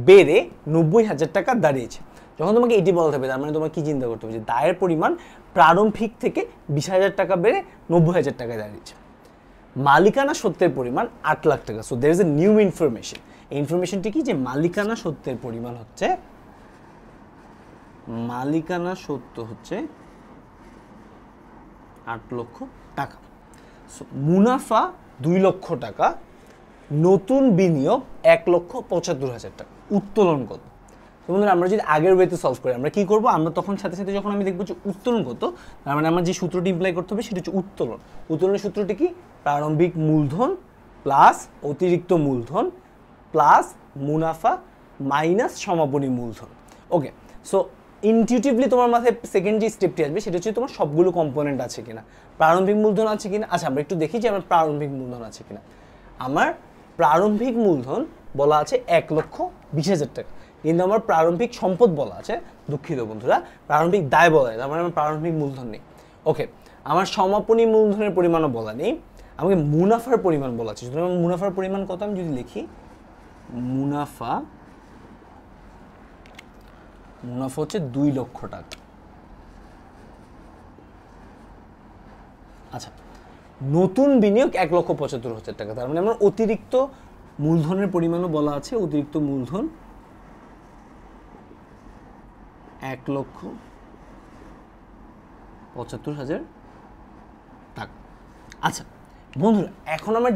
বেড়ে 90,000 টাকা দাঁড়িয়েছে। যখন তোমাকে এটি বলতে হবে, তার মানে তোমাকে কি চিন্তা করতে হবে যে দায়ের পরিমাণ প্রারম্ভিক থেকে 20,000 টাকা বেড়ে 90,000 টাকায় দাঁড়িয়েছে। মালিকানা সত্ত্বের পরিমাণ 8 লাখ টাকা। So there is a new information. এই ইনফরমেশনটি কি, যে মালিকানা সত্ত্বের পরিমাণ হচ্ছে, মালিকানা সত্ত্ব হচ্ছে 8 লক্ষ টাকা। সো মুনাফা 2 লক্ষ টাকা, নতুন বিনিয়োগ 1,75,000 টাকা। উত্তোলন কত? তো বন্ধুরা, আমরা যদি আগের ওয়েতে সলভ করি, আমরা কি করব, আমরা তখন সাথে সাথে যখন আমি দেখবো যে উত্তোলন কত, তার মানে আমার যে সূত্রটি ইমপ্লাই করতে হবে সেটা হচ্ছে উত্তোলন। উত্তোলনের সূত্রটি কি, প্রারম্ভিক মূলধন প্লাস অতিরিক্ত মূলধন প্লাস মুনাফা মাইনাস সমাপনী মূলধন। ওকে, সো ইনটিউটিভলি তোমার মাথায় সেকেন্ড যে স্টেপটি আসবে সেটা হচ্ছে তোমার সবগুলো কম্পোনেন্ট আছে কিনা, প্রারম্ভিক মূলধন আছে কিনা। আচ্ছা, আমরা একটু দেখি যে আমার প্রারম্ভিক মূলধন আছে কিনা। আমার প্রারম্ভিক মূলধন বলা আছে 1,20,000 টাকা, কিন্তু আমার প্রারম্ভিক সম্পদ বলা আছে, দুঃখিত বন্ধুরা, প্রারম্ভিক দায় বলা আছে, তার মানে আমার প্রারম্ভিক মূলধন নেই। ওকে, আমার সমাপনী মূলধনের পরিমাণও বলা নেই, আমাকে মুনাফার পরিমাণ বলা আছে। সুতরাং মুনাফার পরিমাণ কত আমি যদি লিখি, মুনাফা হচ্ছে 2 লক্ষ টাকা। আচ্ছা, নতুন বিনিয়োগ 1,75,000 টাকা, তার মানে আমার অতিরিক্ত মূলধনের পরিমাণও বলা আছে, অতিরিক্ত মূলধন 1,75,000 টাকা। আচ্ছা বন্ধুরা, এখন আমার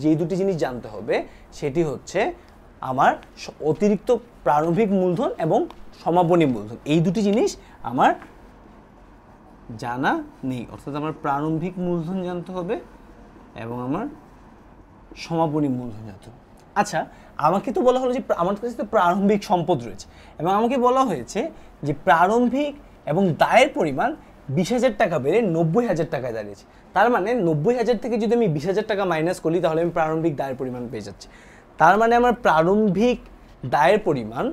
যে দুটি জিনিস জানতে হবে সেটি হচ্ছে আমার অতিরিক্ত প্রারম্ভিক মূলধন এবং সমাপনী মূলধন। এই দুটি জিনিস আমার জানা নেই, অর্থাৎ আমার প্রারম্ভিক মূলধন জানতে হবে এবং আমার সমাপনী মূলধন জানতে হবে। আচ্ছা, আমাকে তো বলা হলো যে আমার কাছে তো প্রারম্ভিক সম্পদ রয়েছে এবং আমাকে বলা হয়েছে যে প্রারম্ভিক এবং দায়ের পরিমাণ 20,000 টাকা বেড়ে 90,000 টাকায় দাঁড়িয়েছে। তার মানে 90,000 থেকে যদি আমি 20,000 টাকা মাইনাস করি তাহলে আমি প্রারম্ভিক দায়ের পরিমাণ পেয়ে যাচ্ছি। তার মানে আমার প্রারম্ভিক দায়ের পরিমাণ,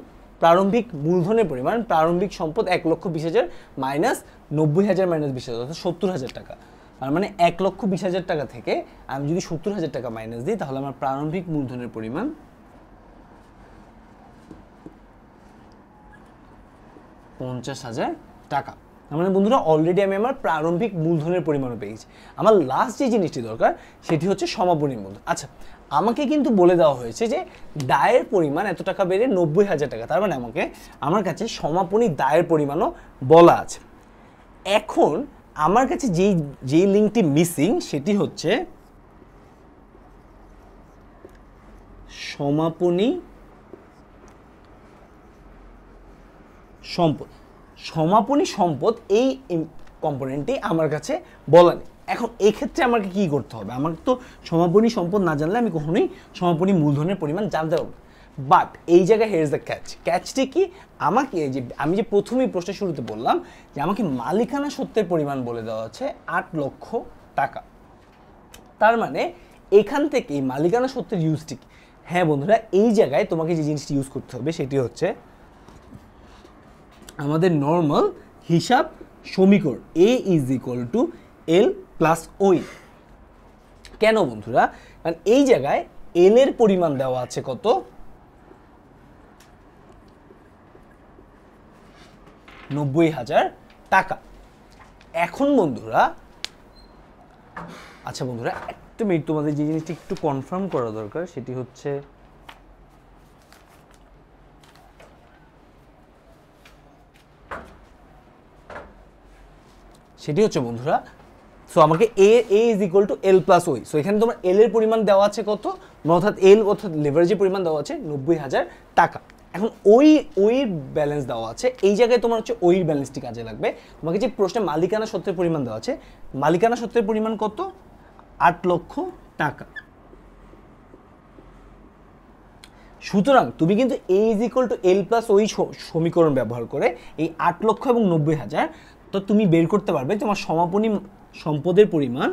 প্রারম্ভিক মূলধনের পরিমাণ, প্রারম্ভিক সম্পদ 1,20,000 মাইনাস 90,000 মাইনাস 20,000 অর্থাৎ 70,000 টাকা। তার মানে 1,20,000 টাকা থেকে আমি যদি 70,000 টাকা মাইনাস দিই তাহলে আমার প্রারম্ভিক মূলধনের পরিমাণ 50,000 টাকা। তার মানে বন্ধুরা, অলরেডি আমি আমার প্রারম্ভিক মূলধনের পরিমাণও পেয়েছি। আমার লাস্ট যে জিনিসটি দরকার সেটি হচ্ছে সমাপনী মূলধন। আচ্ছা, আমাকে কিন্তু বলে দেওয়া হয়েছে যে দায়ের পরিমাণ এত টাকা বেড়ে 90,000 টাকা, তার মানে আমার কাছে সমাপনী দায়ের পরিমাণও বলা আছে। এখন আমার কাছে যেই লিঙ্কটি মিসিং সেটি হচ্ছে সমাপনী সম্পদ। সমাপনী সম্পদ এই কম্পোনেন্টটি আমার কাছে বলা নেই। এখন এই ক্ষেত্রে আমাকে কি করতে হবে, আমাকে তো সমাপনী সম্পদ না জানলে আমি কখনোই সমাপনী মূলধনের পরিমাণ জানতে পারবো। বাট এই জায়গায় হিয়ার ইজ দ্য ক্যাচ। ক্যাচটি কি, আমাকে আমি যে প্রথমেই প্রশ্নের শুরুতে বললাম যে আমাকে মালিকানা সত্ত্বের পরিমাণ বলে দেওয়া আছে 8 লক্ষ টাকা। তার মানে এখান থেকে এই মালিকানা সত্ত্বের ইউজটি কি? হ্যাঁ বন্ধুরা, এই জায়গায় তোমাকে যে জিনিসটি ইউজ করতে হবে সেটি হচ্ছে আমাদের নর্মাল হিসাব সমীকরণ A is equal two L plus ওই। কেন বন্ধুরা? কারণ এই জায়গায় L এর পরিমাণ দেওয়া আছে কত, 90,000 টাকা। এখন বন্ধুরা, আচ্ছা বন্ধুরা, একটা মিনিট, তোমাদের যে জিনিসটি একটু কনফার্ম করা দরকার সেটি হচ্ছে বন্ধুরা, সো আমাকে A is equal to L plus ওই। সো এখানে তোমার এল এর পরিমাণ দেওয়া আছে কত, অর্থাৎ লেভারেজের পরিমাণ দেওয়া আছে 90,000 টাকা। এখন ওই ব্যালেন্স দেওয়া আছে, এই জায়গায় তোমার হচ্ছে ওই ব্যালেন্সটি কাজে লাগবে। তোমাকে যে প্রশ্নে মালিকানা সত্ত্বের পরিমাণ দেওয়া আছে, মালিকানা সত্ত্বের পরিমাণ কত, 8 লক্ষ টাকা। সুতরাং তুমি কিন্তু A is equal to L plus ওই সমীকরণ ব্যবহার করে এই 8 লক্ষ এবং 90,000 তো তুমি বের করতে পারবে তোমার সমাপনী সম্পদের পরিমাণ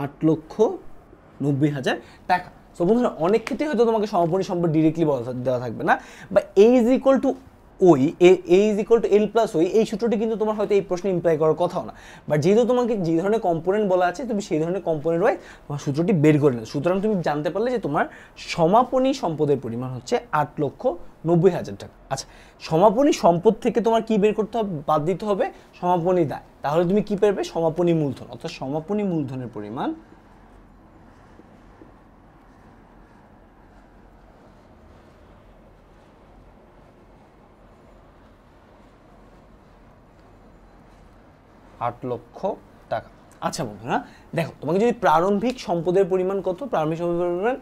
8,90,000 টাকা। সো বন্ধুরা, অনেক ক্ষেত্রে হয়তো তোমাকে সমাপনী সম্পদ ডিরেক্টলি দেওয়া থাকবে না, বা A ইজ ইকুয়াল টু ওই A is equal to L plus ওই, এই সূত্রটি কিন্তু তোমার হয়তো এই প্রশ্নে ইমপ্লাই করার কথাও না, বাট যেহেতু তোমাকে যে ধরনের কম্পোনেন্ট বলা আছে তুমি সেই ধরনের কম্পোনেন্ট ওয়াইজ তোমার সূত্রটি বের করে নেবে। সুতরাং তুমি জানতে পারলে যে তোমার সমাপনী সম্পদের পরিমাণ হচ্ছে 8,90,000 টাকা। আচ্ছা, সমাপনী সম্পদ থেকে তোমার কি বের করতে হবে, বাদ দিতে হবে সমাপনী দায়। তাহলে তুমি কি পারবে, সমাপনী মূলধন, অর্থাৎ সমাপনী মূলধনের পরিমাণ ৳8,00,000। আচ্ছা বন্ধুরা দেখো, তোমাকে যদি প্রারম্ভিক সম্পদের পরিমাণ কত, প্রারম্ভিক সম্পদের পরিমাণ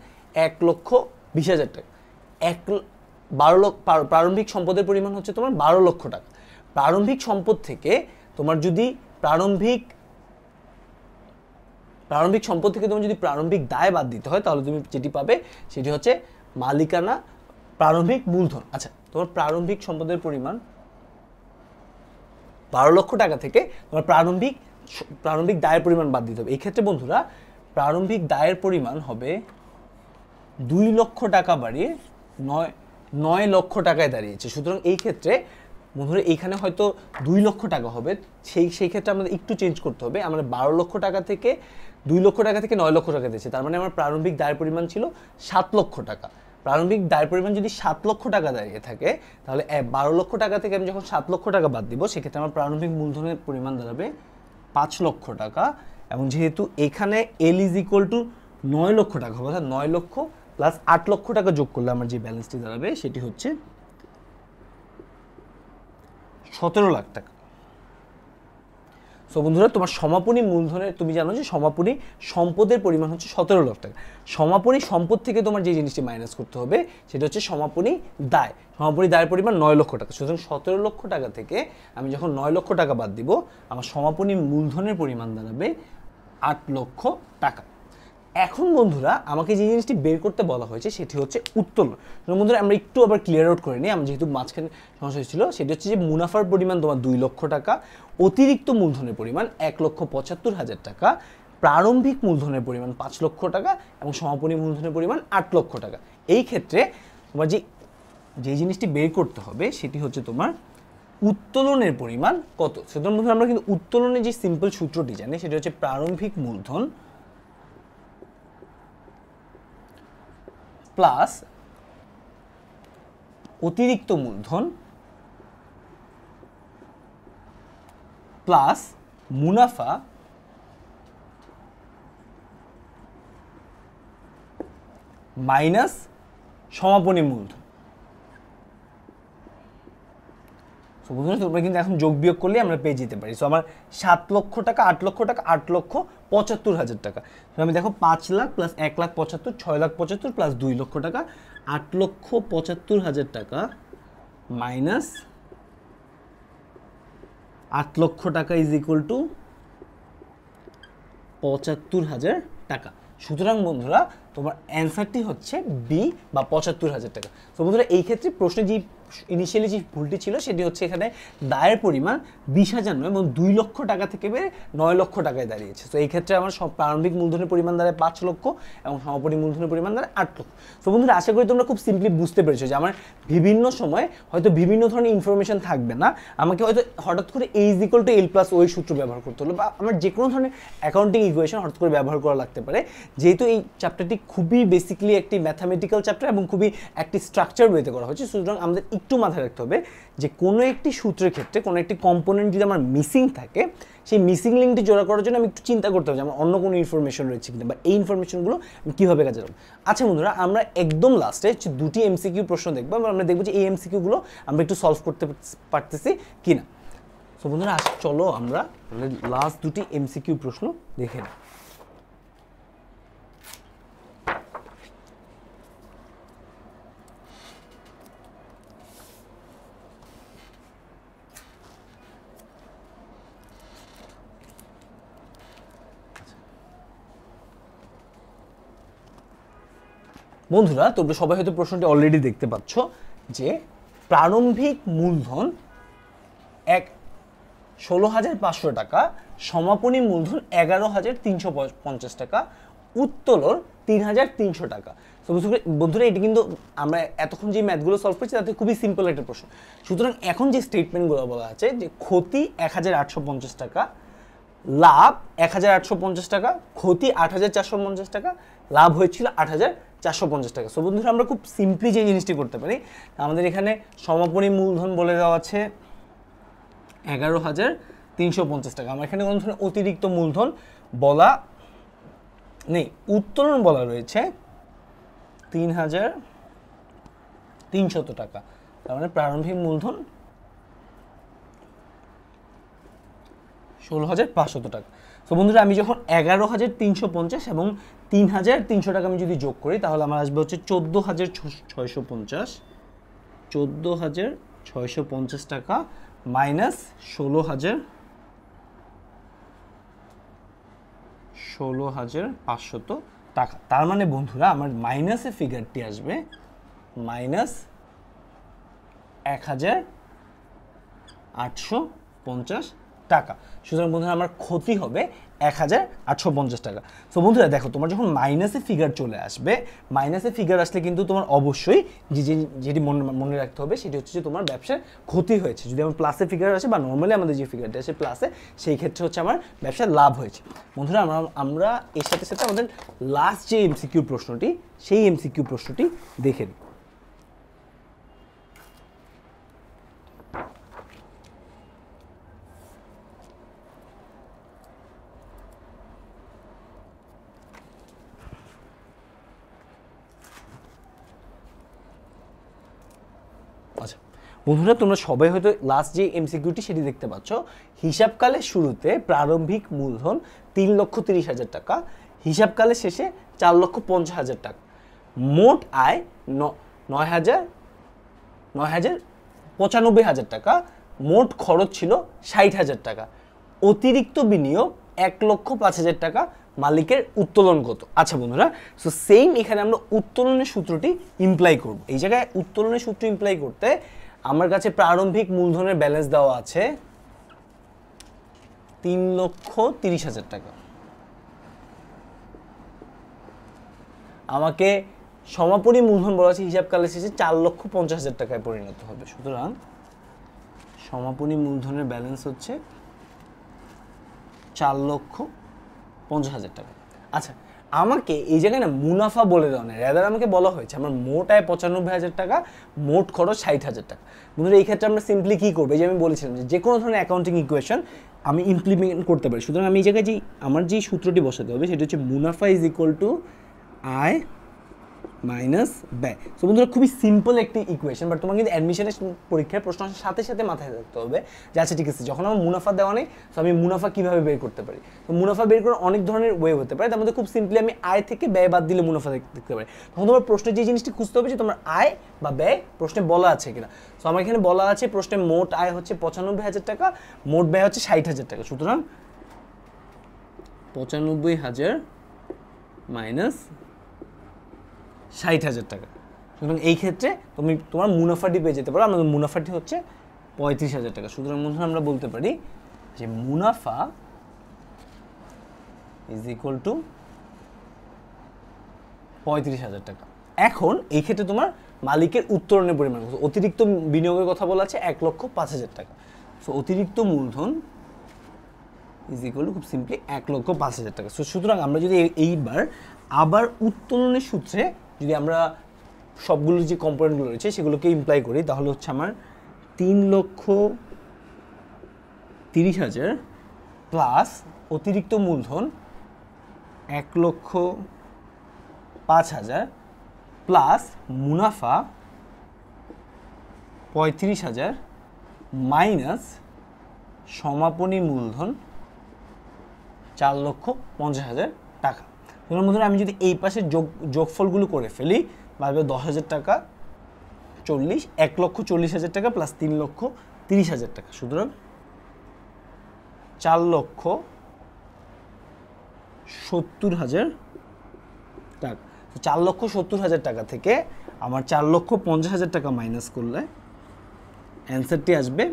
1,20,000 টাকা। 12 লক্ষ প্রারম্ভিক সম্পদের পরিমাণ হচ্ছে তোমার 12 লক্ষ টাকা। প্রারম্ভিক সম্পদ থেকে তোমার যদি প্রারম্ভিক সম্পদ থেকে তোমার যদি প্রারম্ভিক দায় বাদ দিতে হয়, তাহলে তুমি যেটি পাবে সেটি হচ্ছে মালিকানা প্রারম্ভিক মূলধন। আচ্ছা, তোমার প্রারম্ভিক সম্পদের পরিমাণ 12 লক্ষ টাকা থেকে তোমার প্রারম্ভিক দায়ের পরিমাণ বাদ দিতে হবে। এই ক্ষেত্রে বন্ধুরা প্রারম্ভিক দায়ের পরিমাণ হবে 2 লক্ষ টাকা বাড়িয়ে 9 লক্ষ টাকায় দাঁড়িয়েছে। সুতরাং এই ক্ষেত্রে বন্ধুরা এইখানে হয়তো 2 লক্ষ টাকা হবে, সেই ক্ষেত্রে আমাদের একটু চেঞ্জ করতে হবে। আমরা 12 লক্ষ টাকা থেকে 2 লক্ষ টাকা থেকে 9 লক্ষ টাকা দিয়েছি, তার মানে আমার প্রারম্ভিক দায়ের পরিমাণ ছিল 7 লক্ষ টাকা। প্রারম্ভিক দায়ের পরিমাণ যদি 7 লক্ষ টাকা দাঁড়িয়ে থাকে, তাহলে 12 লক্ষ টাকা থেকে আমি যখন 7 লক্ষ টাকা বাদ দিব, সেক্ষেত্রে আমার প্রারম্ভিক মূলধনের পরিমাণ দাঁড়াবে 5 লক্ষ টাকা। এবং যেহেতু এখানে এল ইজ ইকুয়াল টু 9 লক্ষ টাকা হবে, অর্থাৎ 9 লক্ষ প্লাস 8 লক্ষ টাকা যোগ করলে আমার যে ব্যালেন্সটি দাঁড়াবে সেটি হচ্ছে 17 লাখ টাকা। সো বন্ধুরা তোমার সমাপনী মূলধনের, তুমি জানো যে সমাপনী সম্পদের পরিমাণ হচ্ছে 17 লাখ টাকা। সমাপনী সম্পদ থেকে তোমার যে জিনিসটি মাইনাস করতে হবে সেটা হচ্ছে সমাপনী দায়। সমাপনী দায়ের পরিমাণ 9 লক্ষ টাকা। সুতরাং 17 লক্ষ টাকা থেকে আমি যখন 9 লক্ষ টাকা বাদ দিব, আমার সমাপনী মূলধনের পরিমাণ দাঁড়াবে 8 লক্ষ টাকা। এখন বন্ধুরা আমাকে যে জিনিসটি বের করতে বলা হয়েছে সেটি হচ্ছে উত্তোলন। বন্ধুরা আমরা একটু আবার ক্লিয়ার আউট করে নিই, আমি যেহেতু মাঝখানে সমস্যা ছিল, সেটি হচ্ছে যে মুনাফার পরিমাণ তোমার 2 লক্ষ টাকা, অতিরিক্ত মূলধনের পরিমাণ 1,75,000 টাকা, প্রারম্ভিক মূলধনের পরিমাণ 5 লক্ষ টাকা এবং সমাপনী মূলধনের পরিমাণ 8 লক্ষ টাকা। এই ক্ষেত্রে তোমার যে জিনিসটি বের করতে হবে সেটি হচ্ছে তোমার উত্তোলনের পরিমাণ কত। সুতরাং বন্ধুরা আমরা কিন্তু উত্তোলনের যে সিম্পল সূত্রটি জানি সেটি হচ্ছে প্রারম্ভিক মূলধন প্লাস অতিরিক্ত মূলধন প্লাস মুনাফা মাইনাস সমাপনী মূলধন। তোমরা কিন্তু এখন যোগ বিয়োগ করলে আমরা পেয়ে যেতে পারি। সো আমার 7 লক্ষ টাকা, 8 লক্ষ টাকা, 8,75,000 টাকা। আমি দেখো 5 লাখ প্লাস 1,75,000, 6,75,000 প্লাস 2 লক্ষ টাকা, 8,75,000 টাকা মাইনাস 8 লক্ষ টাকা ইজ ইকুয়াল টু 75,000 টাকা। সুতরাং বন্ধুরা তোমার অ্যান্সারটি হচ্ছে বি বা 75,000 টাকা। তো বন্ধুরা এই ক্ষেত্রে প্রশ্নে যে ইনিশিয়ালি যে ভুলটি ছিল সেটি হচ্ছে এখানে দায়ের পরিমাণ 20,000 নয় এবং 2 লক্ষ টাকা থেকে বেড়ে 9 লক্ষ টাকায় দাঁড়িয়েছে। তো এই ক্ষেত্রে আমার সব প্রারম্ভিক মূলধনের পরিমাণ দাঁড়ায় 5 লক্ষ এবং সমাপনী মূলধনের পরিমাণ দাঁড়ায় 8 লক্ষ। তো বন্ধুরা আশা করি তোমরা খুব সিম্পলি বুঝতে পেরেছো যে আমার বিভিন্ন সময় হয়তো বিভিন্ন ধরনের ইনফরমেশন থাকবে না, আমাকে হয়তো হঠাৎ করে A is equal to L plus ওই সূত্র ব্যবহার করতে হলো, বা আমার যে কোনো ধরনের অ্যাকাউন্টিং ইকুয়েশন হঠাৎ করে ব্যবহার করা লাগতে পারে। যেহেতু এই চ্যাপ্টারটি খুবই বেসিক্যালি একটি ম্যাথামেটিক্যাল চ্যাপ্টার এবং খুবই একটি স্ট্রাকচার ওয়েতে করা হচ্ছে, সুতরাং আমাদের একটু মাথায় রাখতে হবে যে কোনো একটি সূত্রের ক্ষেত্রে কোনো একটি কম্পোনেন্ট যদি আমার মিসিং থাকে, সেই মিসিং লিঙ্কটি জোড়া করার জন্য আমি একটু চিন্তা করতে হবে যে আমার অন্য কোনো ইনফরমেশন রয়েছে কিনা, বা এই ইনফরমেশনগুলো আমি কীভাবে কাজে লাগাবো। আচ্ছা বন্ধুরা আমরা একদম লাস্টে দুটি এমসিকিউ প্রশ্ন দেখবো এবং আমরা দেখবো যে এই এমসিকিউগুলো আমরা একটু সলভ করতে পারতেছি কিনা। তো বন্ধুরা চলো আমরা লাস্ট দুটি এমসিকিউ প্রশ্ন দেখে নিই। বন্ধুরা তোমরা সবাই হয়তো প্রশ্নটি অলরেডি দেখতে পাচ্ছ যে প্রারম্ভিক মূলধন 16,500 টাকা, সমাপনী মূলধন 11,350 টাকা, উত্তোলন 3,300 টাকা। তো বন্ধুরা এটি কিন্তু আমরা এতক্ষণ যে ম্যাথগুলো সলভ করেছি তাতে খুবই সিম্পল একটা প্রশ্ন। সুতরাং এখন যে স্টেটমেন্টগুলো বলা আছে যে ক্ষতি 1,850 টাকা, লাভ 1,850 টাকা, ক্ষতি 8,450 টাকা, লাভ হয়েছিল 8,450 টাকা। সো বন্ধুরা আমরা খুব সিম্পলি যে জিনিসটি করতে পারি, আমাদের এখানে সমাপনী মূলধন বলে দেওয়া আছে 11,350 টাকা। আমার এখানে কোনো ধরনের অতিরিক্ত মূলধন বলা নেই, উত্তোলন বলা রয়েছে 3,300 টাকা, তার মানে প্রারম্ভিক মূলধন 16,500 টাকা। তো বন্ধুরা আমি যখন 11,350 এবং 3,300 টাকা আমি যদি যোগ করি তাহলে আমার আসবে হচ্ছে 14,650 টাকা মাইনাস 16,500 টাকা। তার মানে বন্ধুরা আমার মাইনাসের ফিগারটি আসবে -1,850 টাকা। সুতরাং বন্ধুরা আমার ক্ষতি হবে 1,850 টাকা। তো বন্ধুরা দেখো, তোমার যখন মাইনাসে ফিগার চলে আসবে, মাইনাসে ফিগার আসলে কিন্তু তোমার অবশ্যই যেটি মনে রাখতে হবে সেটি হচ্ছে যে তোমার ব্যবসার ক্ষতি হয়েছে। যদি আমার প্লাসে ফিগার আসে বা নর্মালি আমাদের যে ফিগারটা আসে প্লাসে, সেই ক্ষেত্রে হচ্ছে আমার ব্যবসার লাভ হয়েছে। বন্ধুরা আমরা এর সাথে সাথে আমাদের লাস্ট যে এমসিকিউ প্রশ্নটি, সেই এমসিকিউ প্রশ্নটি দেখে নিই। আচ্ছা বন্ধুরা, তোমরা সবাই হয়তো লাস্ট যে এমসিকিউটি সেটি দেখতে পাচ্ছ। হিসাবকালের শুরুতে প্রারম্ভিক মূলধন 3,30,000 টাকা, হিসাবকালের শেষে 4,50,000 টাকা, মোট আয় 9,95,000 টাকা, মোট খরচ ছিল 60,000 টাকা, অতিরিক্ত বিনিয়োগ 1,05,000 টাকা, মালিকের উত্তোলন কত? আচ্ছা বন্ধুরা, সো সেম এখানে আমরা উত্তোলনের সূত্রটি ইমপ্লাই করব। এই জায়গায় উত্তোলনের সূত্র ইমপ্লাই করতে আমার কাছে প্রারম্ভিক মূলধনের ব্যালেন্স দেওয়া আছে 3,30,000 টাকা। আমাকে সমাপনী মূলধন বলা আছে হিসাবকালের শেষে 4,50,000 টাকায় পরিণত হবে। সুতরাং সমাপনী মূলধনের ব্যালেন্স হচ্ছে 4,50,000 টাকা। আচ্ছা, আমাকে এই জায়গায় না মুনাফা বলে দেওয়া নেই, রাদার আমাকে বলা হয়েছে আমার মোট আয় 95,000 টাকা, মোট খরচ 60,000 টাকা। বন্ধুরা এই ক্ষেত্রে আমরা সিম্পলি কী করবো, এই যে আমি বলেছিলাম যে কোনো ধরনের অ্যাকাউন্টিং ইকুয়েশন আমি ইমপ্লিমেন্ট করতে পারি। সুতরাং আমি এই জায়গায় আমার যে সূত্রটি বসাতে হবে সেটা হচ্ছে মুনাফা ইজ ইকুয়াল টু আয় মাইনাস ব্যয়। সো বন্ধুরা খুবই সিম্পল একটি ইকুয়েশন, বাট তোমার কিন্তু অ্যাডমিশনের পরীক্ষায় প্রশ্ন আসার সাথে সাথে মাথায় রাখতে হবে যে আচ্ছা ঠিক আছে, যখন আমার মুনাফা দেওয়া নেই তো আমি মুনাফা কীভাবে বের করতে পারি। তো মুনাফা বের করার অনেক ধরনের ওয়ে হতে পারে, তার মধ্যে খুব সিম্পলি আমি আয় থেকে ব্যয় বাদ দিলে মুনাফা দেখতে পারি। তখন তোমার প্রশ্নে যে জিনিসটি খুঁজতে হবে যে তোমার আয় বা ব্যয় প্রশ্নে বলা আছে কিনা। সো আমার এখানে বলা আছে প্রশ্নে মোট আয় হচ্ছে 95,000 টাকা, মোট ব্যয় হচ্ছে 60,000 টাকা। সুতরাং 95,000 মাইনাস 60,000 টাকা। সুতরাং এই ক্ষেত্রে তুমি তোমার মুনাফাটি পেয়ে যেতে পারো। আমাদের মুনাফাটি হচ্ছে 35,000 টাকা। সুতরাং বন্ধুরা আমরা বলতে পারি যে মুনাফা ইজ ইকুয়াল টু 35,000 টাকা। এখন এই ক্ষেত্রে তোমার মালিকের উত্তোলনের পরিমাণ, অতিরিক্ত বিনিয়োগের কথা বলা আছে 1,05,000 টাকা। সো অতিরিক্ত মূলধন ইজ ইকুয়াল টু খুব সিম্পলি 1,05,000 টাকা। সুতরাং আমরা যদি এইবার আবার উত্তোলনের সূত্রে যদি আমরা সবগুলো যে কম্পোনেন্টগুলো রয়েছে সেগুলোকে ইমপ্লাই করি তাহলে হচ্ছে আমার 3,30,000 প্লাস অতিরিক্ত মূলধন 1,05,000 প্লাস মুনাফা 35,000 মাইনাস সমাপনী মূলধন 4,50,000 টাকা। সুতরাং বন্ধুরা আমি যদি এই পাশে যোগফলগুলো করে ফেলি ভাবে 10,000 টাকা 40, 1,40,000 টাকা প্লাস 3,30,000 টাকা। সুতরাং 4,70,000 টাকা। 4,70,000 টাকা থেকে আমার 4,50,000 টাকা মাইনাস করলে অ্যান্সারটি আসবে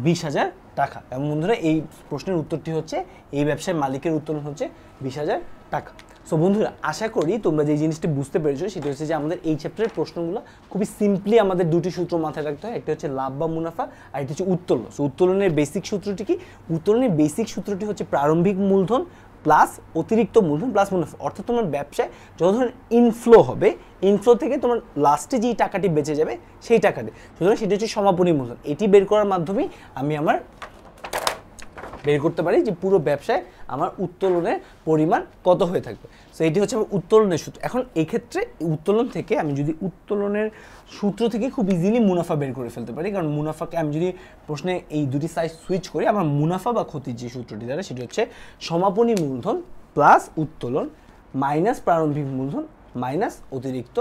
20,000 টাকা। এবং বন্ধুরা এই প্রশ্নের উত্তরটি হচ্ছে এই ব্যবসার মালিকের উত্তোলন হচ্ছে 20,000 টাকা। সো বন্ধুরা আশা করি তোমরা যে জিনিসটি বুঝতে পেরেছো সেটা হচ্ছে যে আমাদের এই চ্যাপ্টারের প্রশ্নগুলো খুবই সিম্পলি আমাদের দুটি সূত্র মাথায় রাখতে হয়, একটা হচ্ছে লাভ বা মুনাফা আর একটা হচ্ছে উত্তোলন। সো উত্তোলনের বেসিক সূত্রটি কি? উত্তোলনের বেসিক সূত্রটি হচ্ছে প্রারম্ভিক মূলধন প্লাস অতিরিক্ত মূলধন প্লাস মুনাফা। অর্থাৎ তোমার ব্যবসায় যত ধরনের ইনফ্লো হবে, ইনফ্লো থেকে তোমার লাস্টে যেই টাকাটি বেঁচে যাবে সেই টাকাটি, সুতরাং সেটা হচ্ছে সমাপনী মূলধন। এটি বের করার মাধ্যমেই আমি আমার বের করতে পারি যে পুরো ব্যবসায় আমার উত্তোলনের পরিমাণ কত হয়ে থাকবে। সো এটি হচ্ছে আমার উত্তোলনের সূত্র। এখন এই ক্ষেত্রে উত্তোলন থেকে আমি যদি উত্তোলনের সূত্র থেকে খুব ইজিলি মুনাফা বের করে ফেলতে পারি, কারণ মুনাফাকে আমি যদি প্রশ্নে এই দুটি সাইজ সুইচ করি, আমার মুনাফা বা ক্ষতির যে সূত্রটি দ্বারা সেটি হচ্ছে সমাপনী মূলধন প্লাস উত্তোলন মাইনাস প্রারম্ভিক মূলধন মাইনাস অতিরিক্ত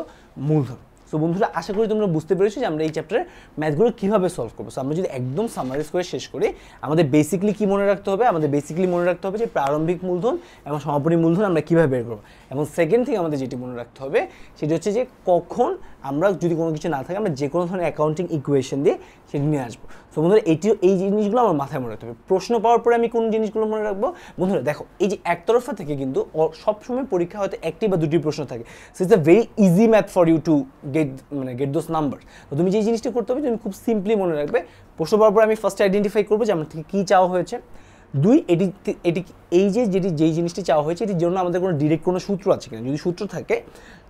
মূলধন। সো বন্ধুরা আশা করি তোমরা বুঝতে পেরেছো যে আমরা এই চ্যাপ্টারে ম্যাথগুলো কীভাবে সলভ করবো। সো আমরা যদি একদম সামারাইজ করে শেষ করি, আমাদের বেসিকলি কী মনে রাখতে হবে? আমাদের বেসিকলি মনে রাখতে হবে যে প্রারম্ভিক মূলধন এবং সমাপনী মূলধন আমরা কীভাবে বের করবো। এবং সেকেন্ড থিং আমাদের যেটি মনে রাখতে হবে সেটি হচ্ছে যে কখন আমরা যদি কোনো কিছু না থাকে আমরা যে কোনো ধরনের অ্যাকাউন্টিং ইকুয়েশন দিয়ে সেটি নিয়ে আসবো। সো বন্ধুরা এই জিনিসগুলো আমার মাথায় মনে রাখতে হবে। প্রশ্ন পাওয়ার পরে আমি কোন জিনিসগুলো মনে রাখবো? বন্ধুরা দেখো, এই যে একতরফা থেকে কিন্তু সবসময় পরীক্ষা হয়তো একটি বা দুটি প্রশ্ন থাকে। So it's a very easy math for you to get those number. তো তুমি যে জিনিসটি করতে হবে তুমি খুব সিম্পলি মনে রাখবে, প্রশ্ন পাওয়ার পরে আমি ফার্স্টে আইডেন্টিফাই করবো যে আমার থেকে কী চাওয়া হয়েছে। দুই, যেই জিনিসটি চাওয়া হয়েছে এটির জন্য আমাদের কোনো ডিরেক্ট কোনো সূত্র আছে কিনা। যদি সূত্র থাকে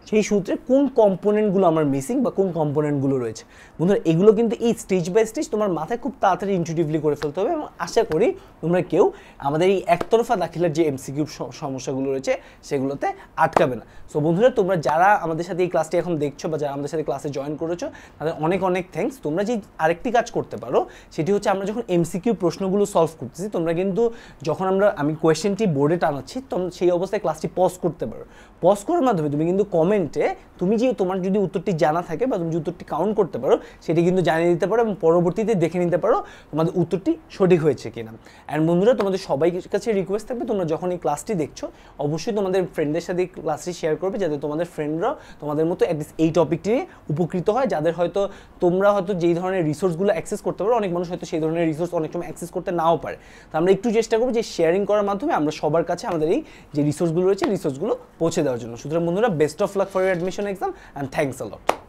সেই সূত্রে কোন কম্পোনেন্টগুলো আমার মিসিং বা কোন কম্পোনেন্টগুলো রয়েছে। বন্ধুরা এগুলো কিন্তু এই স্টেজ বাই স্টেজ তোমার মাথায় খুব তাড়াতাড়ি ইনটিউটিভলি করে ফেলতে হবে, এবং আশা করি তোমরা কেউ আমাদের এই একতরফা দাখিলার যে এমসিকিউ সমস্যাগুলো রয়েছে সেগুলোতে আটকাবে না। সো বন্ধুরা তোমরা যারা আমাদের সাথে এই ক্লাসটি এখন দেখছো বা যারা আমাদের সাথে ক্লাসে জয়েন করেছো তাদের অনেক অনেক থ্যাঙ্কস। তোমরা যে আরেকটি কাজ করতে পারো সেটি হচ্ছে আমরা যখন এমসিকিউ প্রশ্নগুলো সলভ করতেছি তোমরা কিন্তু যখন আমি কোয়েশ্চেনটি বোর্ডে টানাচ্ছি তখন সেই অবস্থায় ক্লাসটি পজ করতে পারো। পজ করার মাধ্যমে তুমি কিন্তু কমেন্টে তোমার যদি উত্তরটি জানা থাকে বা তুমি যদি উত্তরটি কাউন্ট করতে পারো সেটি কিন্তু জানিয়ে দিতে পারো, এবং পরবর্তীতে দেখে নিতে পারো তোমাদের উত্তরটি সঠিক হয়েছে কিনা। অ্যান্ড বন্ধুরা তোমাদের সবাই কাছে রিকোয়েস্ট থাকবে তোমরা যখন এই ক্লাসটি দেখছো অবশ্যই তোমাদের ফ্রেন্ডদের সাথে এই ক্লাসটি শেয়ার করবে, যাতে তোমাদের ফ্রেন্ডরাও তোমাদের মতো অ্যাটলিস্ট এই টপিকটি নিয়ে উপকৃত হয়। যাদের হয়তো তোমরা হয়তো যেই ধরনের রিসোর্সগুলো অ্যাক্সেস করতে পারো, অনেক মানুষ হয়তো সেই ধরনের রিসোর্স অনেক সময় অ্যাক্সেস করতে নাও পারে। তো আমরা একটু চেষ্টা করবো যে শেয়ারিং করার মাধ্যমে আমরা সবার কাছে আমাদের এই যে রিসোর্সগুলো রয়েছে রিসোর্সগুলো পৌঁছে দেওয়ার জন্য। সুতরাং বন্ধুরা best of luck for your admission exam and thanks a lot.